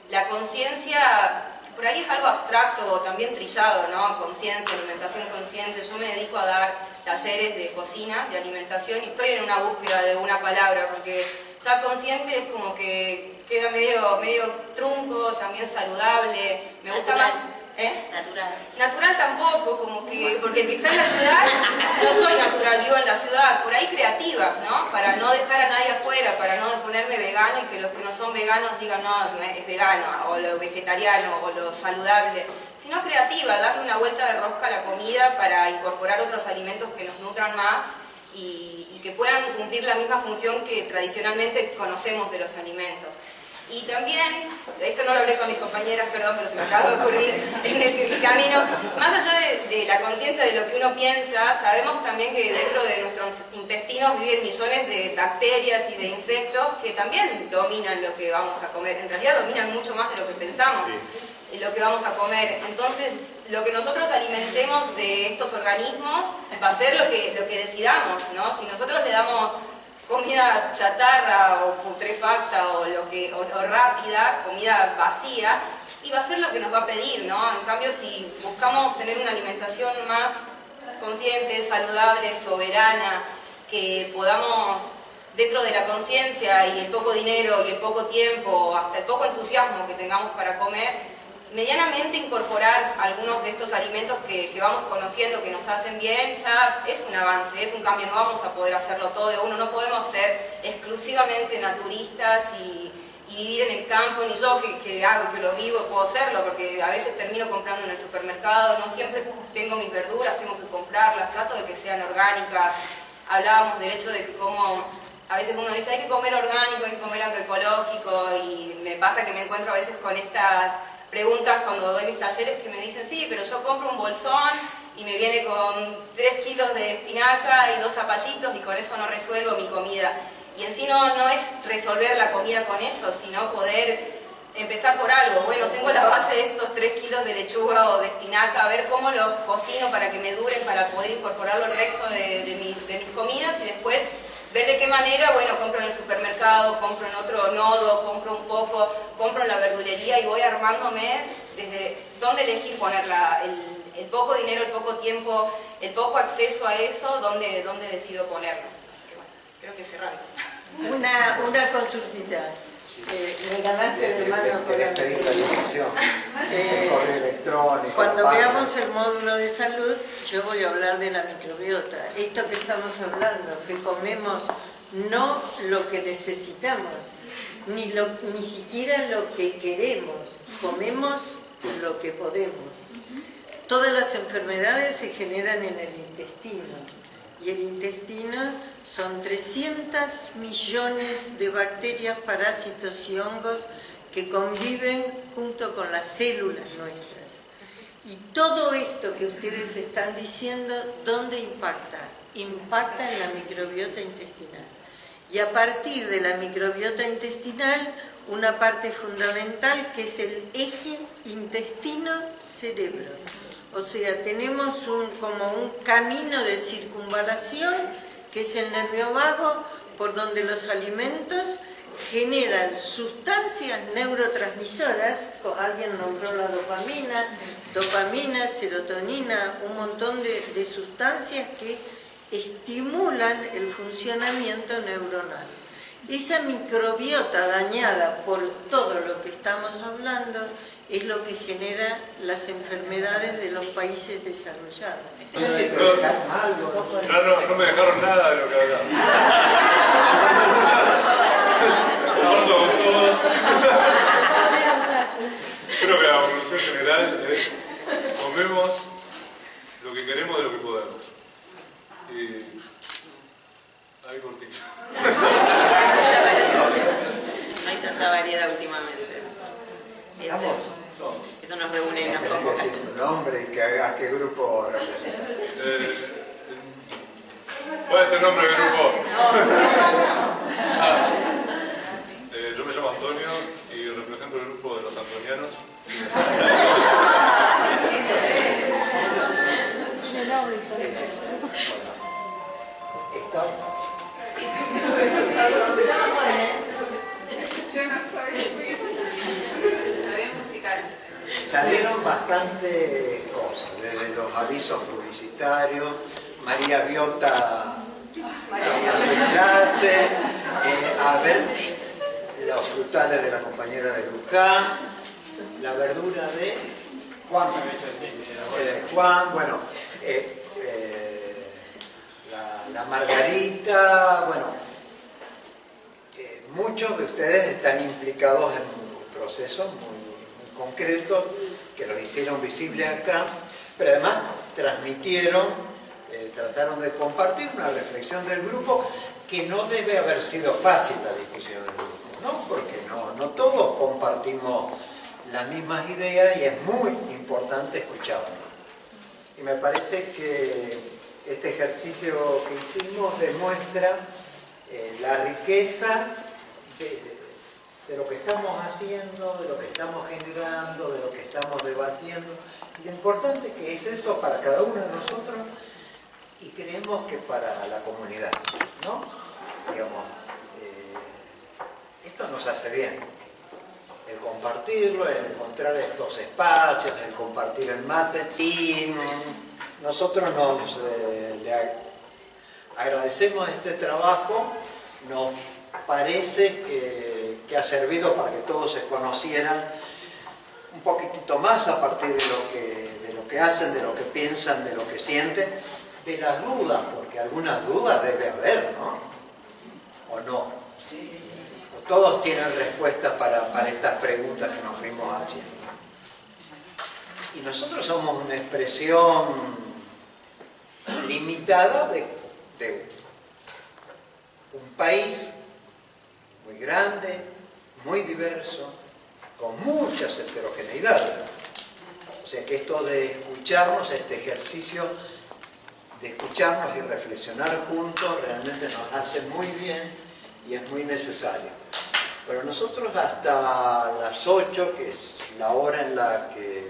la conciencia por ahí es algo abstracto, también trillado, ¿no? Conciencia, alimentación consciente. Yo me dedico a dar talleres de cocina, de alimentación, y estoy en una búsqueda de una palabra, porque ya consciente es como que queda medio trunco, también saludable. Me gusta más. Natural. Natural tampoco, como que, porque el que está en la ciudad, no soy natural, vivo en la ciudad, por ahí creativa, ¿no? Para no dejar a nadie afuera, para no ponerme vegano y que los que no son veganos digan, no, es vegano, o lo vegetariano, o lo saludable, sino creativa, darle una vuelta de rosca a la comida para incorporar otros alimentos que nos nutran más y que puedan cumplir la misma función que tradicionalmente conocemos de los alimentos. Y también, esto no lo hablé con mis compañeras, perdón, pero se me acaba de ocurrir en el camino, más allá de la conciencia de lo que uno piensa, sabemos también que dentro de nuestros intestinos viven millones de bacterias y de insectos que también dominan lo que vamos a comer, en realidad dominan mucho más de lo que pensamos. Sí. Lo que vamos a comer. Entonces, lo que nosotros alimentemos de estos organismos va a ser lo que decidamos, ¿no? Si nosotros le damos comida chatarra o putrefacta o rápida, comida vacía, y va a ser lo que nos va a pedir, ¿no? En cambio, si buscamos tener una alimentación más consciente, saludable, soberana, que podamos, dentro de la conciencia y el poco dinero y el poco tiempo, hasta el poco entusiasmo que tengamos para comer, medianamente incorporar algunos de estos alimentos que vamos conociendo, que nos hacen bien, ya es un avance, es un cambio. No vamos a poder hacerlo todo de uno, no podemos ser exclusivamente naturistas y vivir en el campo, ni yo que hago, que lo vivo, puedo serlo, porque a veces termino comprando en el supermercado, no siempre tengo mis verduras, tengo que comprarlas, trato de que sean orgánicas. Hablábamos del hecho de que como a veces uno dice hay que comer orgánico, hay que comer agroecológico, y me pasa que me encuentro a veces con estas preguntas cuando doy mis talleres que me dicen, sí, pero yo compro un bolsón y me viene con 3 kilos de espinaca y 2 zapallitos y con eso no resuelvo mi comida. Y en sí no es resolver la comida con eso, sino poder empezar por algo. Bueno, tengo la base de estos 3 kilos de lechuga o de espinaca, a ver cómo los cocino para que me duren, para poder incorporarlo al resto de mis comidas, y después ver de qué manera, bueno, compro en el supermercado, compro en otro nodo, compro un poco, compro en la verdulería y voy armándome desde dónde elegir poner el poco dinero, el poco tiempo, el poco acceso a eso, dónde decido ponerlo. Así que bueno, creo que cerrando. Una consultita. Me ganaste de mano con la correo electrónico. Cuando veamos el módulo de salud, yo voy a hablar de la microbiota. Esto que estamos hablando, que comemos no lo que necesitamos, ni siquiera lo que queremos, comemos lo que podemos. Todas las enfermedades se generan en el intestino, y el intestino son 300 millones de bacterias, parásitos y hongos que conviven junto con las células nuestras. Y todo esto que ustedes están diciendo, ¿dónde impacta? Impacta en la microbiota intestinal. Y a partir de la microbiota intestinal, una parte fundamental que es el eje intestino-cerebro. O sea, tenemos como un camino de circunvalación, que es el nervio vago, por donde los alimentos generan sustancias neurotransmisoras, alguien nombró la dopamina, serotonina, un montón de sustancias que estimulan el funcionamiento neuronal. Esa microbiota dañada por todo lo que estamos hablando es lo que genera las enfermedades de los países desarrollados. No me dejaron nada de lo que hablaba. Creo que la conclusión general es: comemos lo que queremos de lo que podemos. Y ahí cortito. No hay tanta variedad últimamente. Eso nos reúne y nos convoca. Tu nombre y a qué grupo representa. ¿Cuál es el nombre del grupo? Yo me llamo Antonio y represento el grupo de los antonianos. Salieron bastantes cosas, desde los avisos publicitarios, María Biota en clase, a ver los frutales de la compañera de Luján, la verdura de Juan, bueno, la margarita, bueno, muchos de ustedes están implicados en un proceso muy concretos que los hicieron visibles acá, pero además transmitieron, trataron de compartir una reflexión del grupo que no debe haber sido fácil la discusión del grupo, ¿no? Porque no todos compartimos las mismas ideas y es muy importante escucharnos. Y me parece que este ejercicio que hicimos demuestra la riqueza de lo que estamos haciendo, de lo que estamos generando, de lo que estamos debatiendo, y lo importante que es eso para cada uno de nosotros y creemos que para la comunidad, ¿no? Digamos, esto nos hace bien, el compartirlo, el encontrar estos espacios, el compartir el mate, y nosotros le agradecemos este trabajo, nos parece que ha servido para que todos se conocieran un poquitito más a partir de lo que hacen, de lo que piensan, de lo que sienten, de las dudas, porque algunas dudas debe haber, ¿no? ¿O no? O todos tienen respuestas para estas preguntas que nos fuimos haciendo. Y nosotros somos una expresión limitada de un país muy grande, muy diverso, con muchas heterogeneidades. O sea que esto de escucharnos, este ejercicio de escucharnos y reflexionar juntos, realmente nos hace muy bien y es muy necesario. Pero nosotros hasta las 8, que es la hora en la que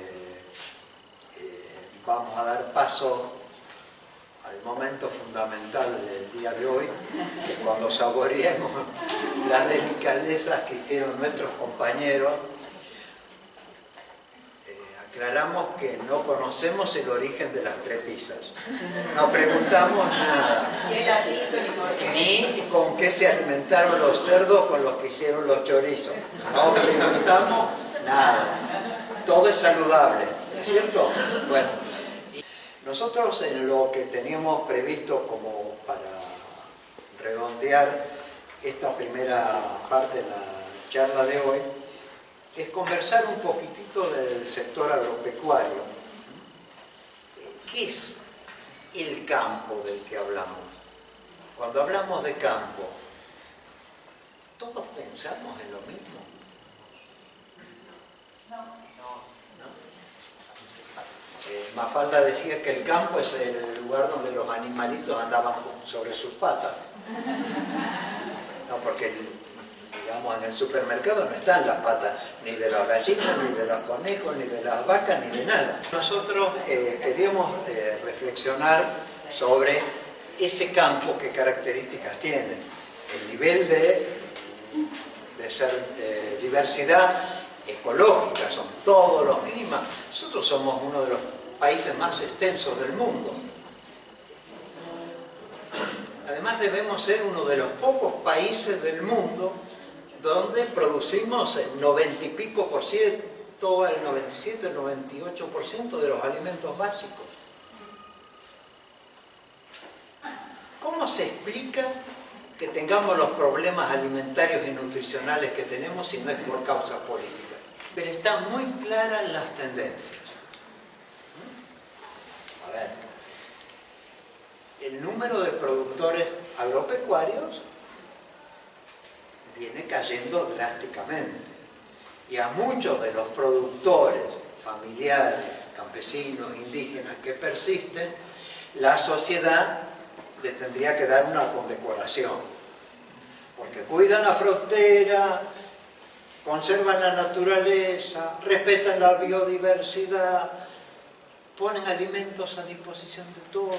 vamos a dar paso al momento fundamental del día de hoy, que cuando saboreemos las delicadezas que hicieron nuestros compañeros, aclaramos que no conocemos el origen de las tres pizzas. No preguntamos nada. ¿Qué las hizo ni por qué? Ni con qué se alimentaron los cerdos con los que hicieron los chorizos. No preguntamos nada. Todo es saludable, ¿no es cierto? Bueno, nosotros en lo que teníamos previsto como para redondear esta primera parte de la charla de hoy, es conversar un poquitito del sector agropecuario. ¿Qué es el campo del que hablamos? Cuando hablamos de campo, ¿todos pensamos en lo mismo? No. Mafalda decía que el campo es el lugar donde los animalitos andaban sobre sus patas. No, porque digamos, en el supermercado no están las patas ni de las gallinas, ni de los conejos, ni de las vacas, ni de nada. Nosotros queríamos reflexionar sobre ese campo, qué características tiene, el nivel de diversidad ecológica, son todos los climas. Nosotros somos uno de los países más extensos del mundo. Además debemos ser uno de los pocos países del mundo donde producimos el 90 y pico por ciento, el 97, el 98% de los alimentos básicos. ¿Cómo se explica que tengamos los problemas alimentarios y nutricionales que tenemos si no es por causas políticas? Pero están muy claras las tendencias. A ver, el número de productores agropecuarios viene cayendo drásticamente. Y a muchos de los productores familiares, campesinos, indígenas que persisten, la sociedad les tendría que dar una condecoración. Porque cuidan la frontera, conservan la naturaleza, respetan la biodiversidad, ponen alimentos a disposición de todos.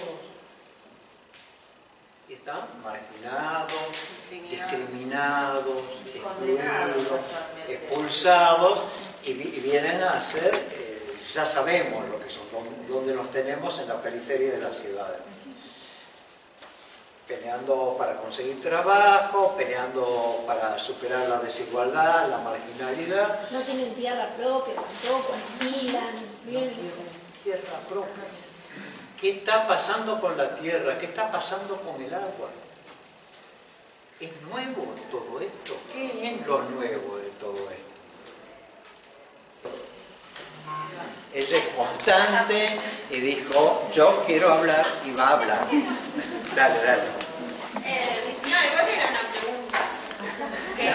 Y están marginados, discriminados, excluidos, expulsados, y vienen a ser, ya sabemos lo que son, donde los tenemos en la periferia de las ciudades. Peleando para conseguir trabajo, peleando para superar la desigualdad, la marginalidad. No tienen tierra propia tampoco, alquilan, vienen. Tierra propia. ¿Qué está pasando con la tierra? ¿Qué está pasando con el agua? ¿Es nuevo todo esto? ¿Qué es lo nuevo de todo esto? Ella es constante y dijo, yo quiero hablar y va a hablar. Dale. No, igual era una pregunta. Que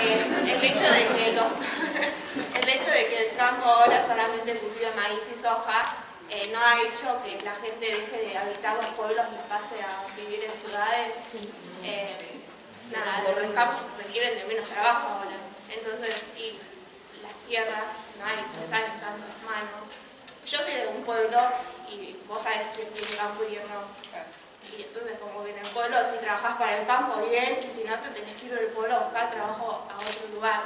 el hecho de que el campo ahora solamente cultiva maíz y soja, no ha hecho que la gente deje de habitar los pueblos y pase a vivir en ciudades. Los campos requieren de menos trabajo ahora. Entonces, y las tierras no están en tantas manos. Yo soy de un pueblo y vos sabés quién tiene campo y quién no. Y entonces como que en el pueblo si trabajás para el campo bien y si no te tenés que ir del pueblo a buscar trabajo a otro lugar.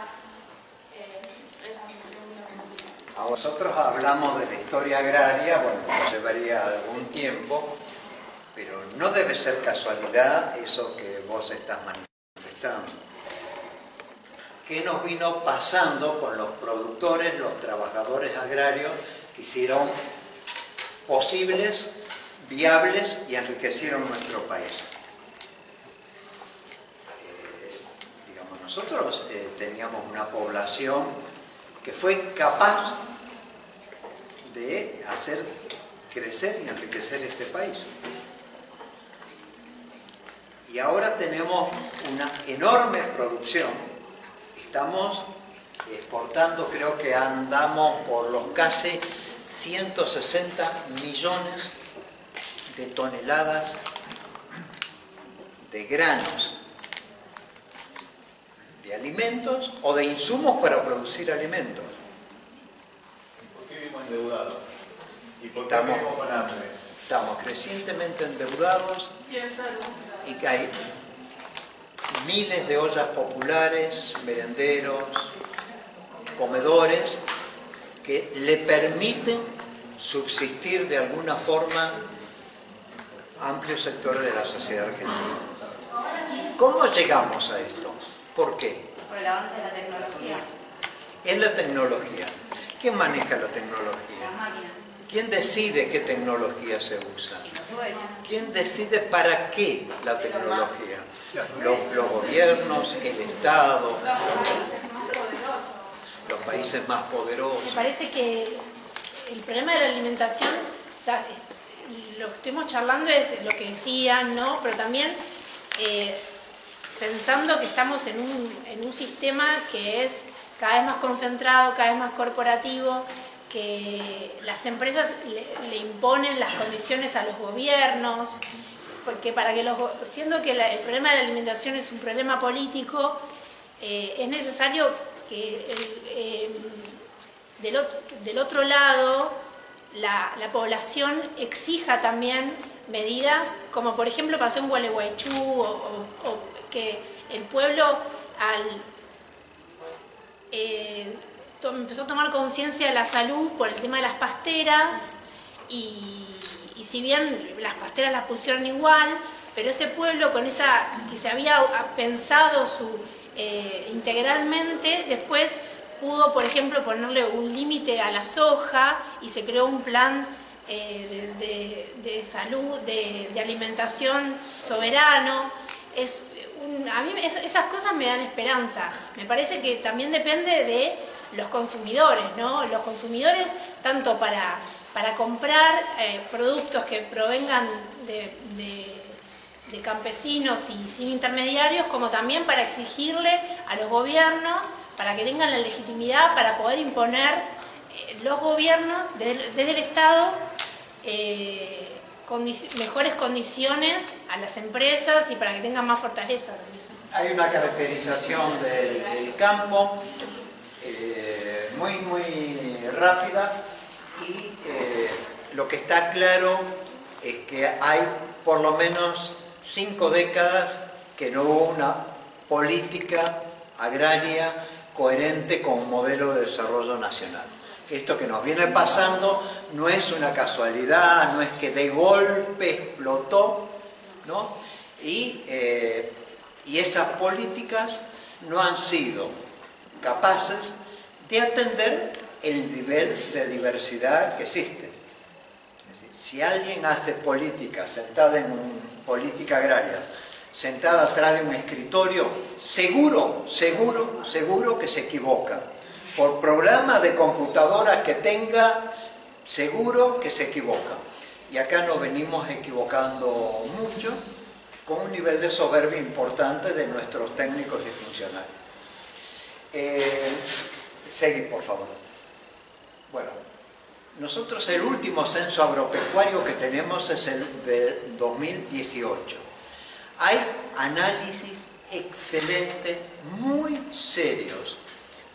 Nosotros hablamos de la historia agraria, bueno, nos llevaría algún tiempo, pero no debe ser casualidad eso que vos estás manifestando. ¿Qué nos vino pasando con los productores, los trabajadores agrarios que hicieron posibles, viables y enriquecieron nuestro país? Digamos, nosotros teníamos una población que fue capaz de hacer crecer y enriquecer este país. Y ahora tenemos una enorme producción. Estamos exportando, creo que andamos por los casi 160 millones de toneladas de granos, de alimentos o de insumos para producir alimentos. ¿Por qué vivimos endeudados? ¿Y por qué vivimos con hambre? estamos crecientemente endeudados y que hay miles de ollas populares, merenderos, comedores, que le permiten subsistir de alguna forma amplios sectores de la sociedad argentina. ¿Cómo llegamos a esto? ¿Por qué? Por el avance de la tecnología. Es la tecnología. ¿Quién maneja la tecnología? Las máquinas. ¿Quién decide qué tecnología se usa? Los dueños. ¿Quién decide para qué la tecnología? Los gobiernos, el Estado, los países más poderosos. Me parece que el problema de la alimentación, o sea, lo que estuvimos charlando es lo que decían, ¿no? Pero también pensando que estamos en un sistema que es cada vez más concentrado, cada vez más corporativo, que las empresas le imponen las condiciones a los gobiernos, porque siendo que el problema de la alimentación es un problema político, es necesario que del otro lado la población exija también medidas, como por ejemplo pasó en Gualeguaychú, o que el pueblo empezó a tomar conciencia de la salud por el tema de las pasteras, y si bien las pasteras las pusieron igual, pero ese pueblo que se había pensado integralmente, después pudo, por ejemplo, ponerle un límite a la soja y se creó un plan de salud, de alimentación soberano. A mí esas cosas me dan esperanza. Me parece que también depende de los consumidores, ¿no? Los consumidores, tanto para comprar productos que provengan de campesinos y sin intermediarios, como también para exigirle a los gobiernos, para que tengan la legitimidad para poder imponer los gobiernos desde el Estado mejores condiciones a las empresas y para que tengan más fortaleza también. Hay una caracterización del campo muy rápida, y lo que está claro es que hay por lo menos 5 décadas que no hubo una política agraria coherente con un modelo de desarrollo nacional. Esto que nos viene pasando no es una casualidad, no es que de golpe explotó, ¿no? Y esas políticas no han sido capaces de atender el nivel de diversidad que existe. Es decir, si alguien hace política sentada política agraria, sentada atrás de un escritorio, seguro que se equivoca. Por programa de computadora que tenga, seguro que se equivoca. Y acá nos venimos equivocando mucho, con un nivel de soberbia importante de nuestros técnicos y funcionarios. Seguí, por favor. Bueno, nosotros el último censo agropecuario que tenemos es el de 2018. Hay análisis excelentes, muy serios,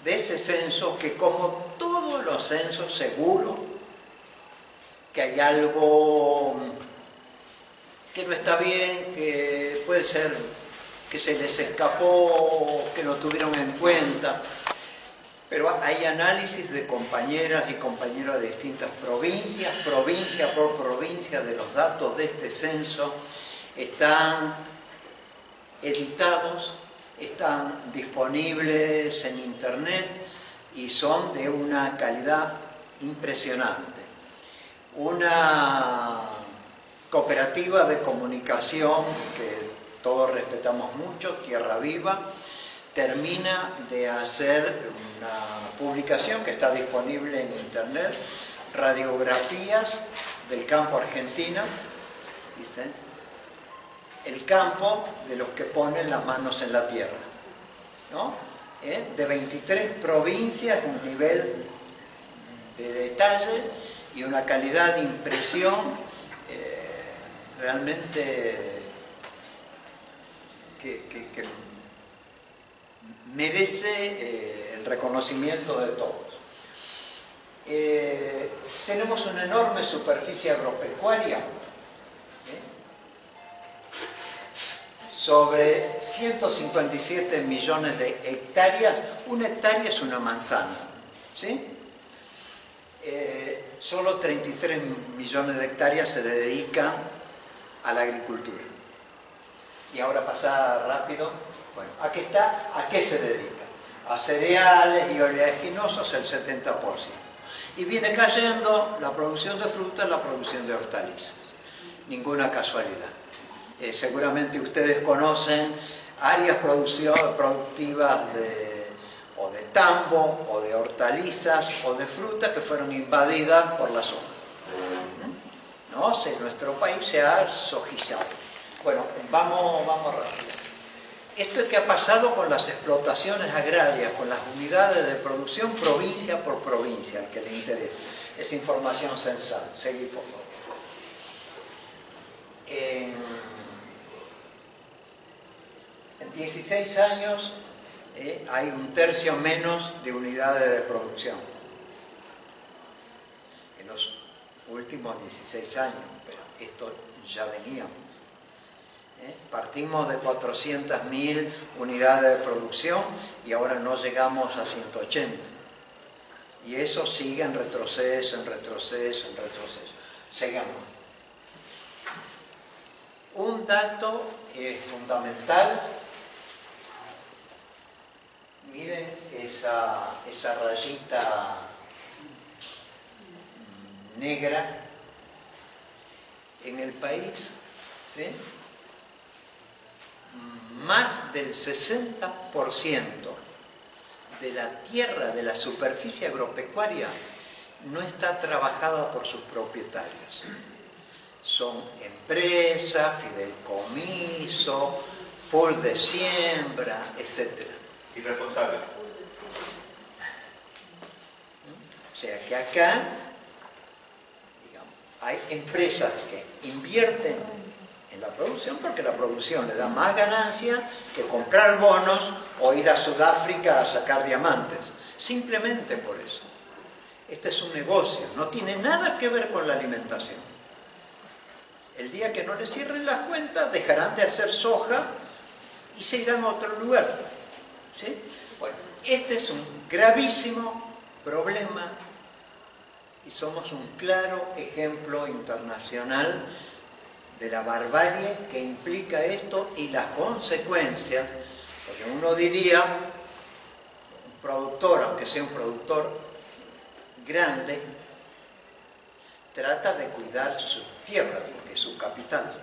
de ese censo, que como todos los censos, seguro que hay algo que no está bien, que puede ser que se les escapó, que no tuvieron en cuenta, pero hay análisis de compañeras y compañeros de distintas provincias, provincia por provincia, de los datos de este censo. Están editados, están disponibles en internet y son de una calidad impresionante. Una cooperativa de comunicación que todos respetamos mucho, Tierra Viva, termina de hacer una publicación que está disponible en internet, radiografías del campo argentino, dicen, el campo de los que ponen las manos en la tierra, ¿no? De 23 provincias, un nivel de detalle y una calidad de impresión realmente que merece el reconocimiento de todos. Tenemos una enorme superficie agropecuaria sobre 157 millones de hectáreas. Una hectárea es una manzana, ¿sí? Solo 33 millones de hectáreas se dedican a la agricultura. Y ahora pasa rápido. Bueno, aquí está, ¿a qué se dedica? A cereales y oleaginosos el 70%. Y viene cayendo la producción de frutas, la producción de hortalizas. Ninguna casualidad. Seguramente ustedes conocen áreas productivas o de tambo, o de hortalizas, o de fruta que fueron invadidas por la zona. ¿No? Nuestro país se ha sojizado. Bueno, vamos rápido. Esto es que ha pasado con las explotaciones agrarias, con las unidades de producción provincia por provincia, al que le interese. Es información censal. Seguí, por favor. En 16 años hay un tercio menos de unidades de producción. En los últimos 16 años, pero esto ya veníamos. Partimos de 400.000 unidades de producción y ahora no llegamos a 180. Y eso sigue en retroceso, en retroceso, en retroceso. Sigamos. Un dato fundamental. Miren esa rayita negra en el país, ¿sí? Más del 60% de la tierra, de la superficie agropecuaria, no está trabajada por sus propietarios. Son empresas, fideicomiso, pool de siembra, etc. Irresponsables. O sea que acá, digamos, hay empresas que invierten en la producción porque la producción le da más ganancia que comprar bonos o ir a Sudáfrica a sacar diamantes. Simplemente por eso. Este es un negocio, no tiene nada que ver con la alimentación. El día que no les cierren las cuentas, dejarán de hacer soja y se irán a otro lugar. ¿Sí? Bueno, este es un gravísimo problema y somos un claro ejemplo internacional de la barbarie que implica esto y las consecuencias, porque uno diría, un productor, aunque sea un productor grande, trata de cuidar su tierra, porque es su capital.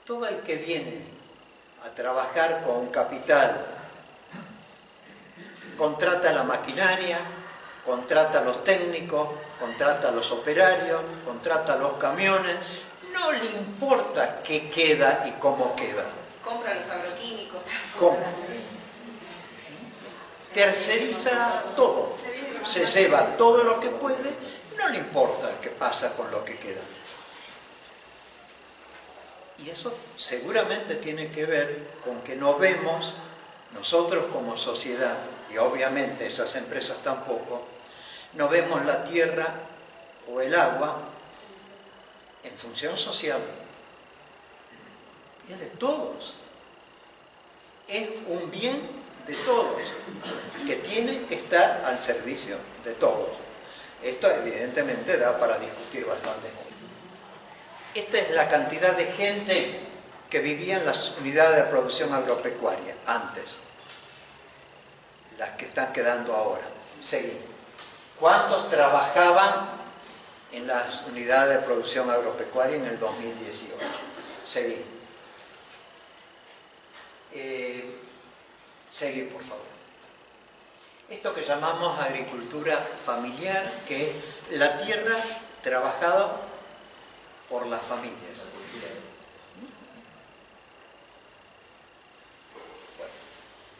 Todo el que viene a trabajar con capital contrata la maquinaria, contrata a los técnicos, contrata a los operarios, contrata a los camiones, no le importa qué queda y cómo queda. Compra los agroquímicos. Terceriza todo, se lleva todo lo que puede, no le importa qué pasa con lo que queda. Y eso seguramente tiene que ver con que no vemos, nosotros como sociedad, y obviamente esas empresas tampoco, no vemos la tierra o el agua en función social. Es de todos. Es un bien de todos, que tiene que estar al servicio de todos. Esto evidentemente da para discutir bastante. Esta es la cantidad de gente que vivía en las unidades de producción agropecuaria antes, las que están quedando ahora. Seguimos. ¿Cuántos trabajaban en las unidades de producción agropecuaria en el 2018? Seguimos. Seguí, por favor. Esto que llamamos agricultura familiar, que es la tierra trabajada por las familias. Bueno,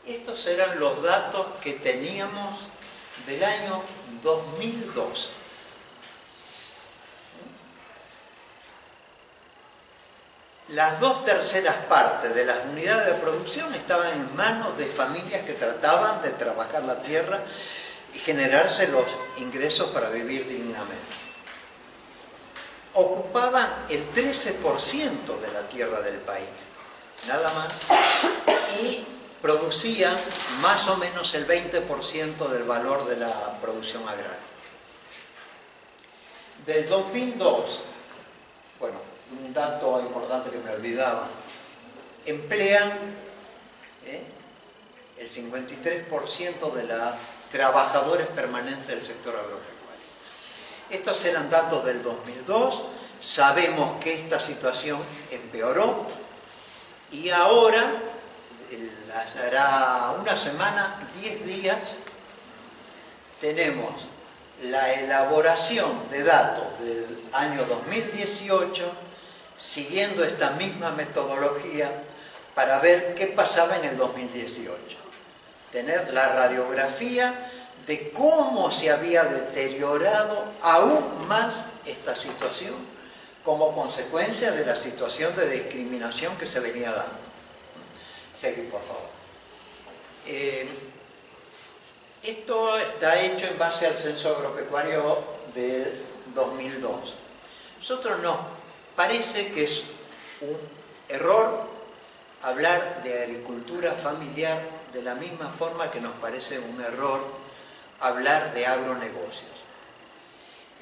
estos eran los datos que teníamos del año 2002. Las 2/3 partes de las unidades de producción estaban en manos de familias que trataban de trabajar la tierra y generarse los ingresos para vivir dignamente. ocupaban el 13% de la tierra del país, nada más, y producían más o menos el 20% del valor de la producción agraria. Del 2002, bueno, un dato importante que me olvidaba, emplean el 53% de los trabajadores permanentes del sector agropecuario. Estos eran datos del 2002, sabemos que esta situación empeoró y ahora, hará una semana, 10 días, tenemos la elaboración de datos del año 2018 siguiendo esta misma metodología para ver qué pasaba en el 2018. Tener la radiografía de cómo se había deteriorado aún más esta situación como consecuencia de la situación de discriminación que se venía dando. Seguí, por favor. Esto está hecho en base al censo agropecuario del 2002. Nosotros nos parece que es un error hablar de agricultura familiar de la misma forma que nos parece un error hablar de agronegocios.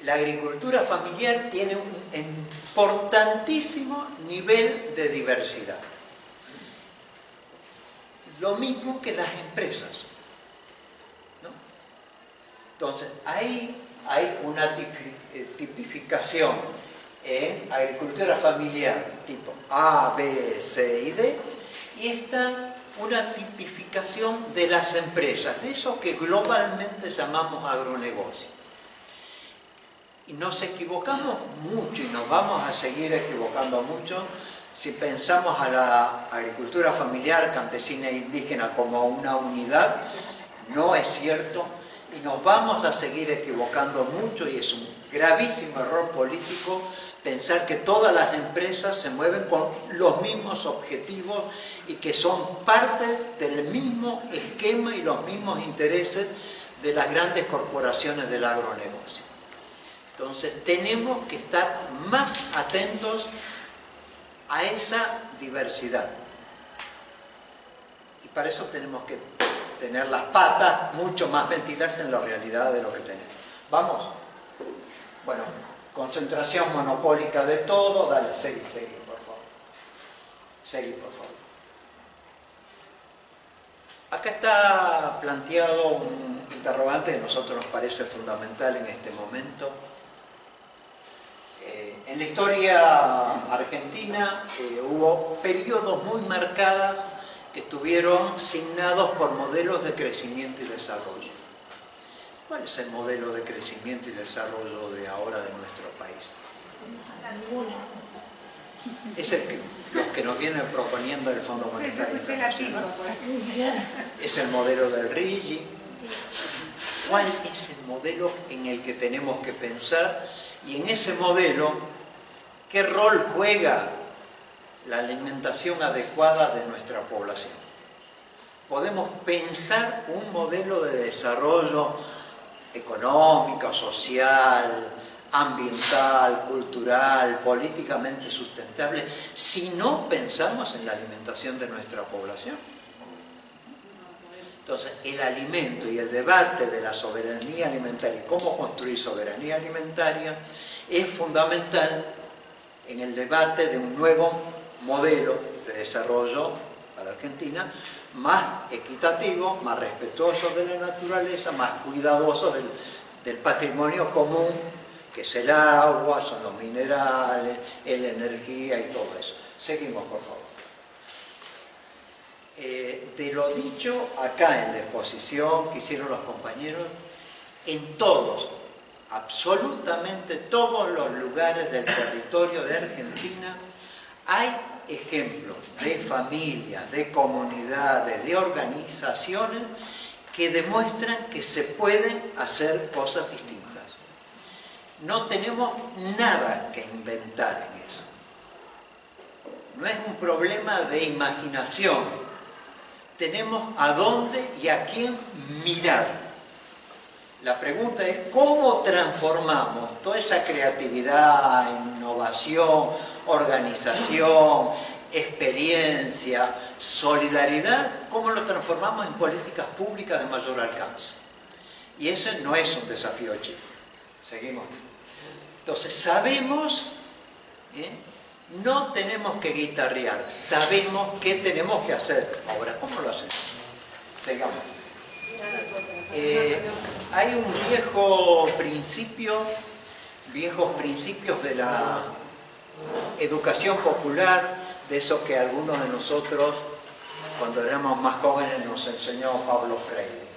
La agricultura familiar tiene un importantísimo nivel de diversidad. Lo mismo que las empresas, ¿no? Entonces, ahí hay una tipificación en agricultura familiar tipo A, B, C y D, y está una tipificación de las empresas, de eso que globalmente llamamos agronegocio. Y nos equivocamos mucho y nos vamos a seguir equivocando mucho si pensamos a la agricultura familiar, campesina e indígena como una unidad. No es cierto y nos vamos a seguir equivocando mucho y es un gravísimo error político pensar que todas las empresas se mueven con los mismos objetivos y que son parte del mismo esquema y los mismos intereses de las grandes corporaciones del agronegocio. Entonces tenemos que estar más atentos a esa diversidad. Y para eso tenemos que tener las patas mucho más metidas en la realidad de lo que tenemos. ¿Vamos? Bueno, concentración monopólica de todo. Dale, seguí, por favor. Seguí, por favor. Acá está planteado un interrogante que a nosotros nos parece fundamental en este momento. En la historia argentina hubo periodos muy marcados que estuvieron signados por modelos de crecimiento y desarrollo. ¿Cuál es el modelo de crecimiento y desarrollo de ahora de nuestro país? Es el que, los que nos vienen proponiendo el Fondo Monetario Internacional. Es el modelo del RIGI. ¿Cuál es el modelo en el que tenemos que pensar? Y en ese modelo, ¿qué rol juega la alimentación adecuada de nuestra población? Podemos pensar un modelo de desarrollo económico, social, ambiental, cultural, políticamente sustentable, si no pensamos en la alimentación de nuestra población. Entonces, el alimento y el debate de la soberanía alimentaria y cómo construir soberanía alimentaria es fundamental en el debate de un nuevo modelo de desarrollo para Argentina, más equitativo, más respetuoso de la naturaleza, más cuidadoso del patrimonio común, que es el agua, son los minerales, la energía y todo eso. Seguimos, por favor. De lo dicho acá en la exposición que hicieron los compañeros, en todos, absolutamente todos los lugares del territorio de Argentina hay ejemplos de familias, de comunidades, de organizaciones que demuestran que se pueden hacer cosas distintas. No tenemos nada que inventar en eso. No es un problema de imaginación. Tenemos a dónde y a quién mirar. La pregunta es cómo transformamos toda esa creatividad, innovación, organización, experiencia, solidaridad, cómo lo transformamos en políticas públicas de mayor alcance. Y ese no es un desafío chico. Seguimos. Entonces sabemos, no tenemos que guitarrear, sabemos qué tenemos que hacer. Ahora, ¿cómo lo hacemos? Sigamos. Hay un viejos principios de la educación popular, de esos que algunos de nosotros, cuando éramos más jóvenes, nos enseñó Pablo Freire.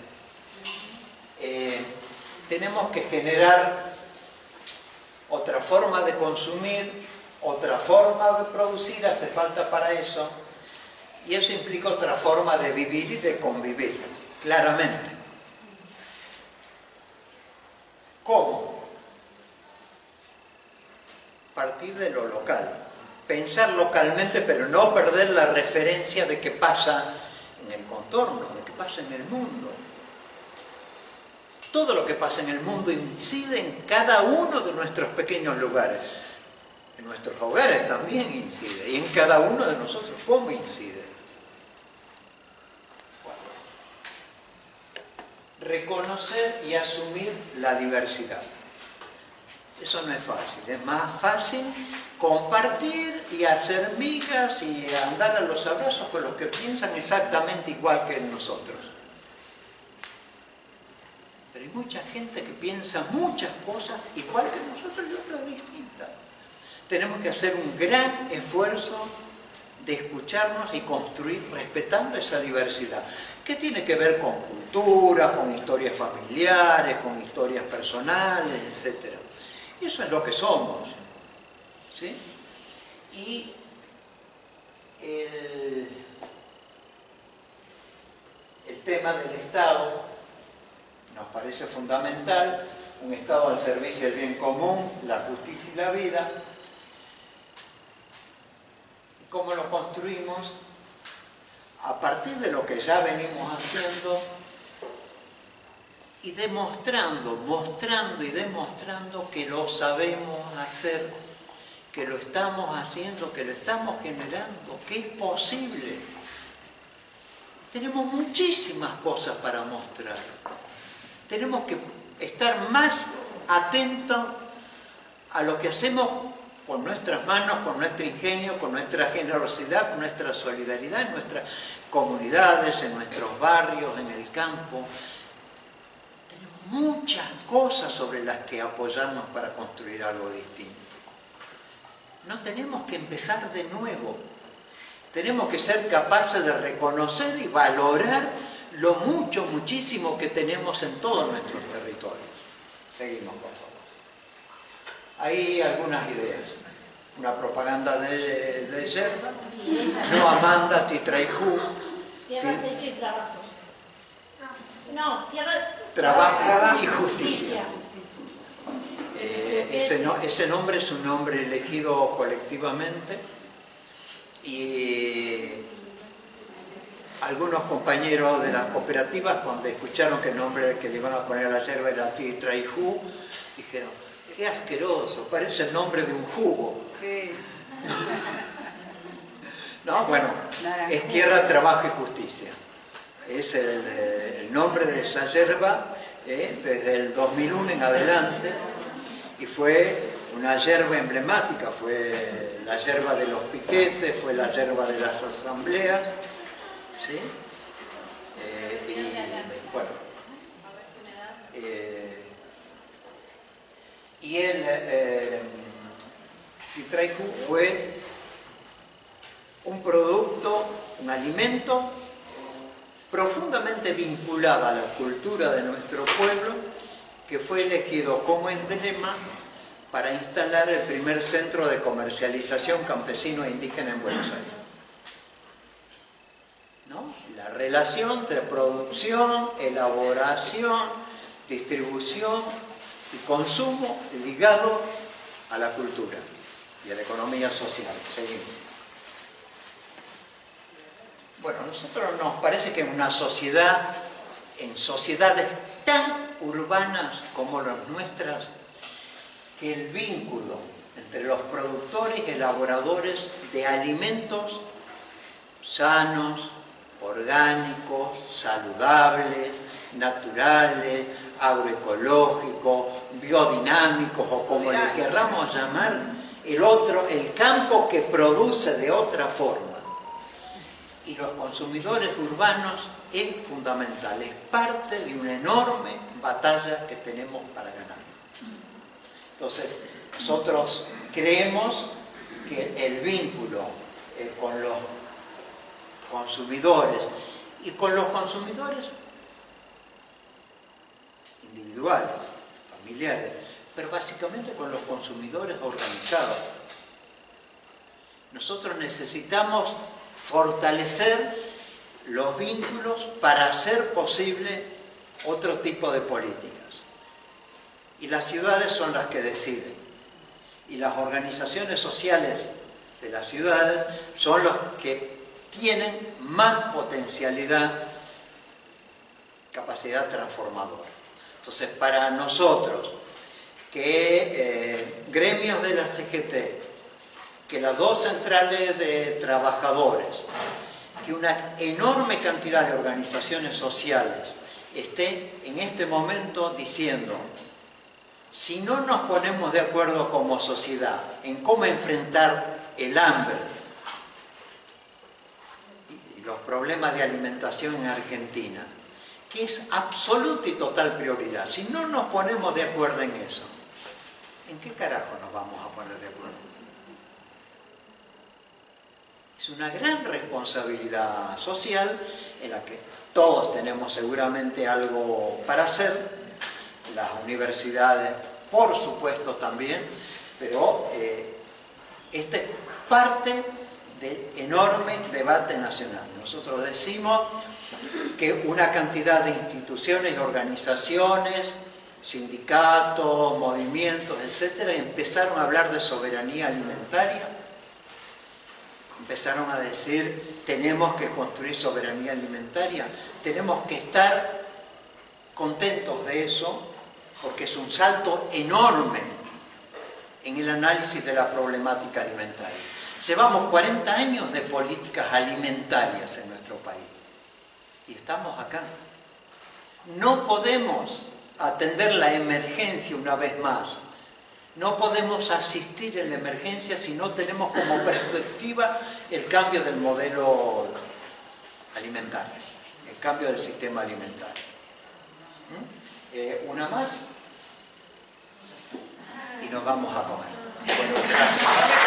Tenemos que generar otra forma de consumir, otra forma de producir, hace falta para eso, y eso implica otra forma de vivir y de convivir, claramente. ¿Cómo? Partir de lo local. Pensar localmente, pero no perder la referencia de qué pasa en el contorno, de qué pasa en el mundo. Todo lo que pasa en el mundo incide en cada uno de nuestros pequeños lugares. En nuestros hogares también incide, y en cada uno de nosotros, ¿cómo incide? Bueno, reconocer y asumir la diversidad. Eso no es fácil, es más fácil compartir y hacer migas y andar a los abrazos con los que piensan exactamente igual que nosotros. Pero hay mucha gente que piensa muchas cosas igual que nosotros y otras distintas. Tenemos que hacer un gran esfuerzo de escucharnos y construir respetando esa diversidad, que tiene que ver con cultura, con historias familiares, con historias personales, etc. Eso es lo que somos, ¿sí? Y el tema del Estado nos parece fundamental, un Estado al servicio del bien común, la justicia y la vida. ¿Cómo lo construimos? A partir de lo que ya venimos haciendo y mostrando y demostrando que lo sabemos hacer, que lo estamos haciendo, que lo estamos generando, que es posible. Tenemos muchísimas cosas para mostrar. Tenemos que estar más atentos a lo que hacemos con nuestras manos, con nuestro ingenio, con nuestra generosidad, con nuestra solidaridad en nuestras comunidades, en nuestros barrios, en el campo. Tenemos muchas cosas sobre las que apoyarnos para construir algo distinto. No tenemos que empezar de nuevo. Tenemos que ser capaces de reconocer y valorar lo muchísimo que tenemos en todos nuestros territorios. Seguimos, por favor. Hay algunas ideas. Una propaganda de yerba. No Amanda Titraijú. Tierra, techo y trabajo. No, tierra, trabajo y justicia. Ese nombre es un nombre elegido colectivamente y algunos compañeros de las cooperativas, cuando escucharon que el nombre que le iban a poner a la yerba era Titraijú, dijeron: qué asqueroso, parece el nombre de un jugo. Sí. No, bueno, es tierra, trabajo y justicia. Es el nombre de esa yerba desde el 2001 en adelante, y fue una yerba emblemática, fue la yerba de los piquetes, fue la yerba de las asambleas, ¿sí? Y bueno, y el Titraijú fue un producto, un alimento profundamente vinculado a la cultura de nuestro pueblo, que fue elegido como emblema para instalar el primer centro de comercialización campesino e indígena en Buenos Aires. ¿No? La relación entre producción, elaboración, distribución y consumo ligado a la cultura y a la economía social. Seguimos. Bueno, a nosotros nos parece que en sociedades tan urbanas como las nuestras, que el vínculo entre los productores y elaboradores de alimentos sanos, orgánicos, saludables, naturales, agroecológicos, biodinámicos o como le querramos llamar, el campo que produce de otra forma. Y los consumidores urbanos es fundamental, es parte de una enorme batalla que tenemos para ganar. Entonces, nosotros creemos que el vínculo con los consumidores y con los consumidores individuales, familiares, pero básicamente con los consumidores organizados. Nosotros necesitamos fortalecer los vínculos para hacer posible otro tipo de políticas. Y las ciudades son las que deciden. Y las organizaciones sociales de las ciudades son los que tienen más potencialidad, capacidad transformadora. Entonces, para nosotros, que gremios de la CGT, que las dos centrales de trabajadores, que una enorme cantidad de organizaciones sociales estén en este momento diciendo: si no nos ponemos de acuerdo como sociedad en cómo enfrentar el hambre y los problemas de alimentación en Argentina, que es absoluta y total prioridad, si no nos ponemos de acuerdo en eso, ¿en qué carajo nos vamos a poner de acuerdo? Es una gran responsabilidad social en la que todos tenemos seguramente algo para hacer, las universidades por supuesto también, pero esta es parte del enorme debate nacional. Nosotros decimos que una cantidad de instituciones, organizaciones, sindicatos, movimientos, etcétera, empezaron a hablar de soberanía alimentaria. Empezaron a decir: tenemos que construir soberanía alimentaria, tenemos que estar contentos de eso, porque es un salto enorme en el análisis de la problemática alimentaria. Llevamos 40 años de políticas alimentarias en nuestro país y estamos acá. No podemos atender la emergencia una vez más. No podemos asistir en la emergencia si no tenemos como perspectiva el cambio del modelo alimentario, el cambio del sistema alimentario. Una más y nos vamos a comer. Bueno, gracias.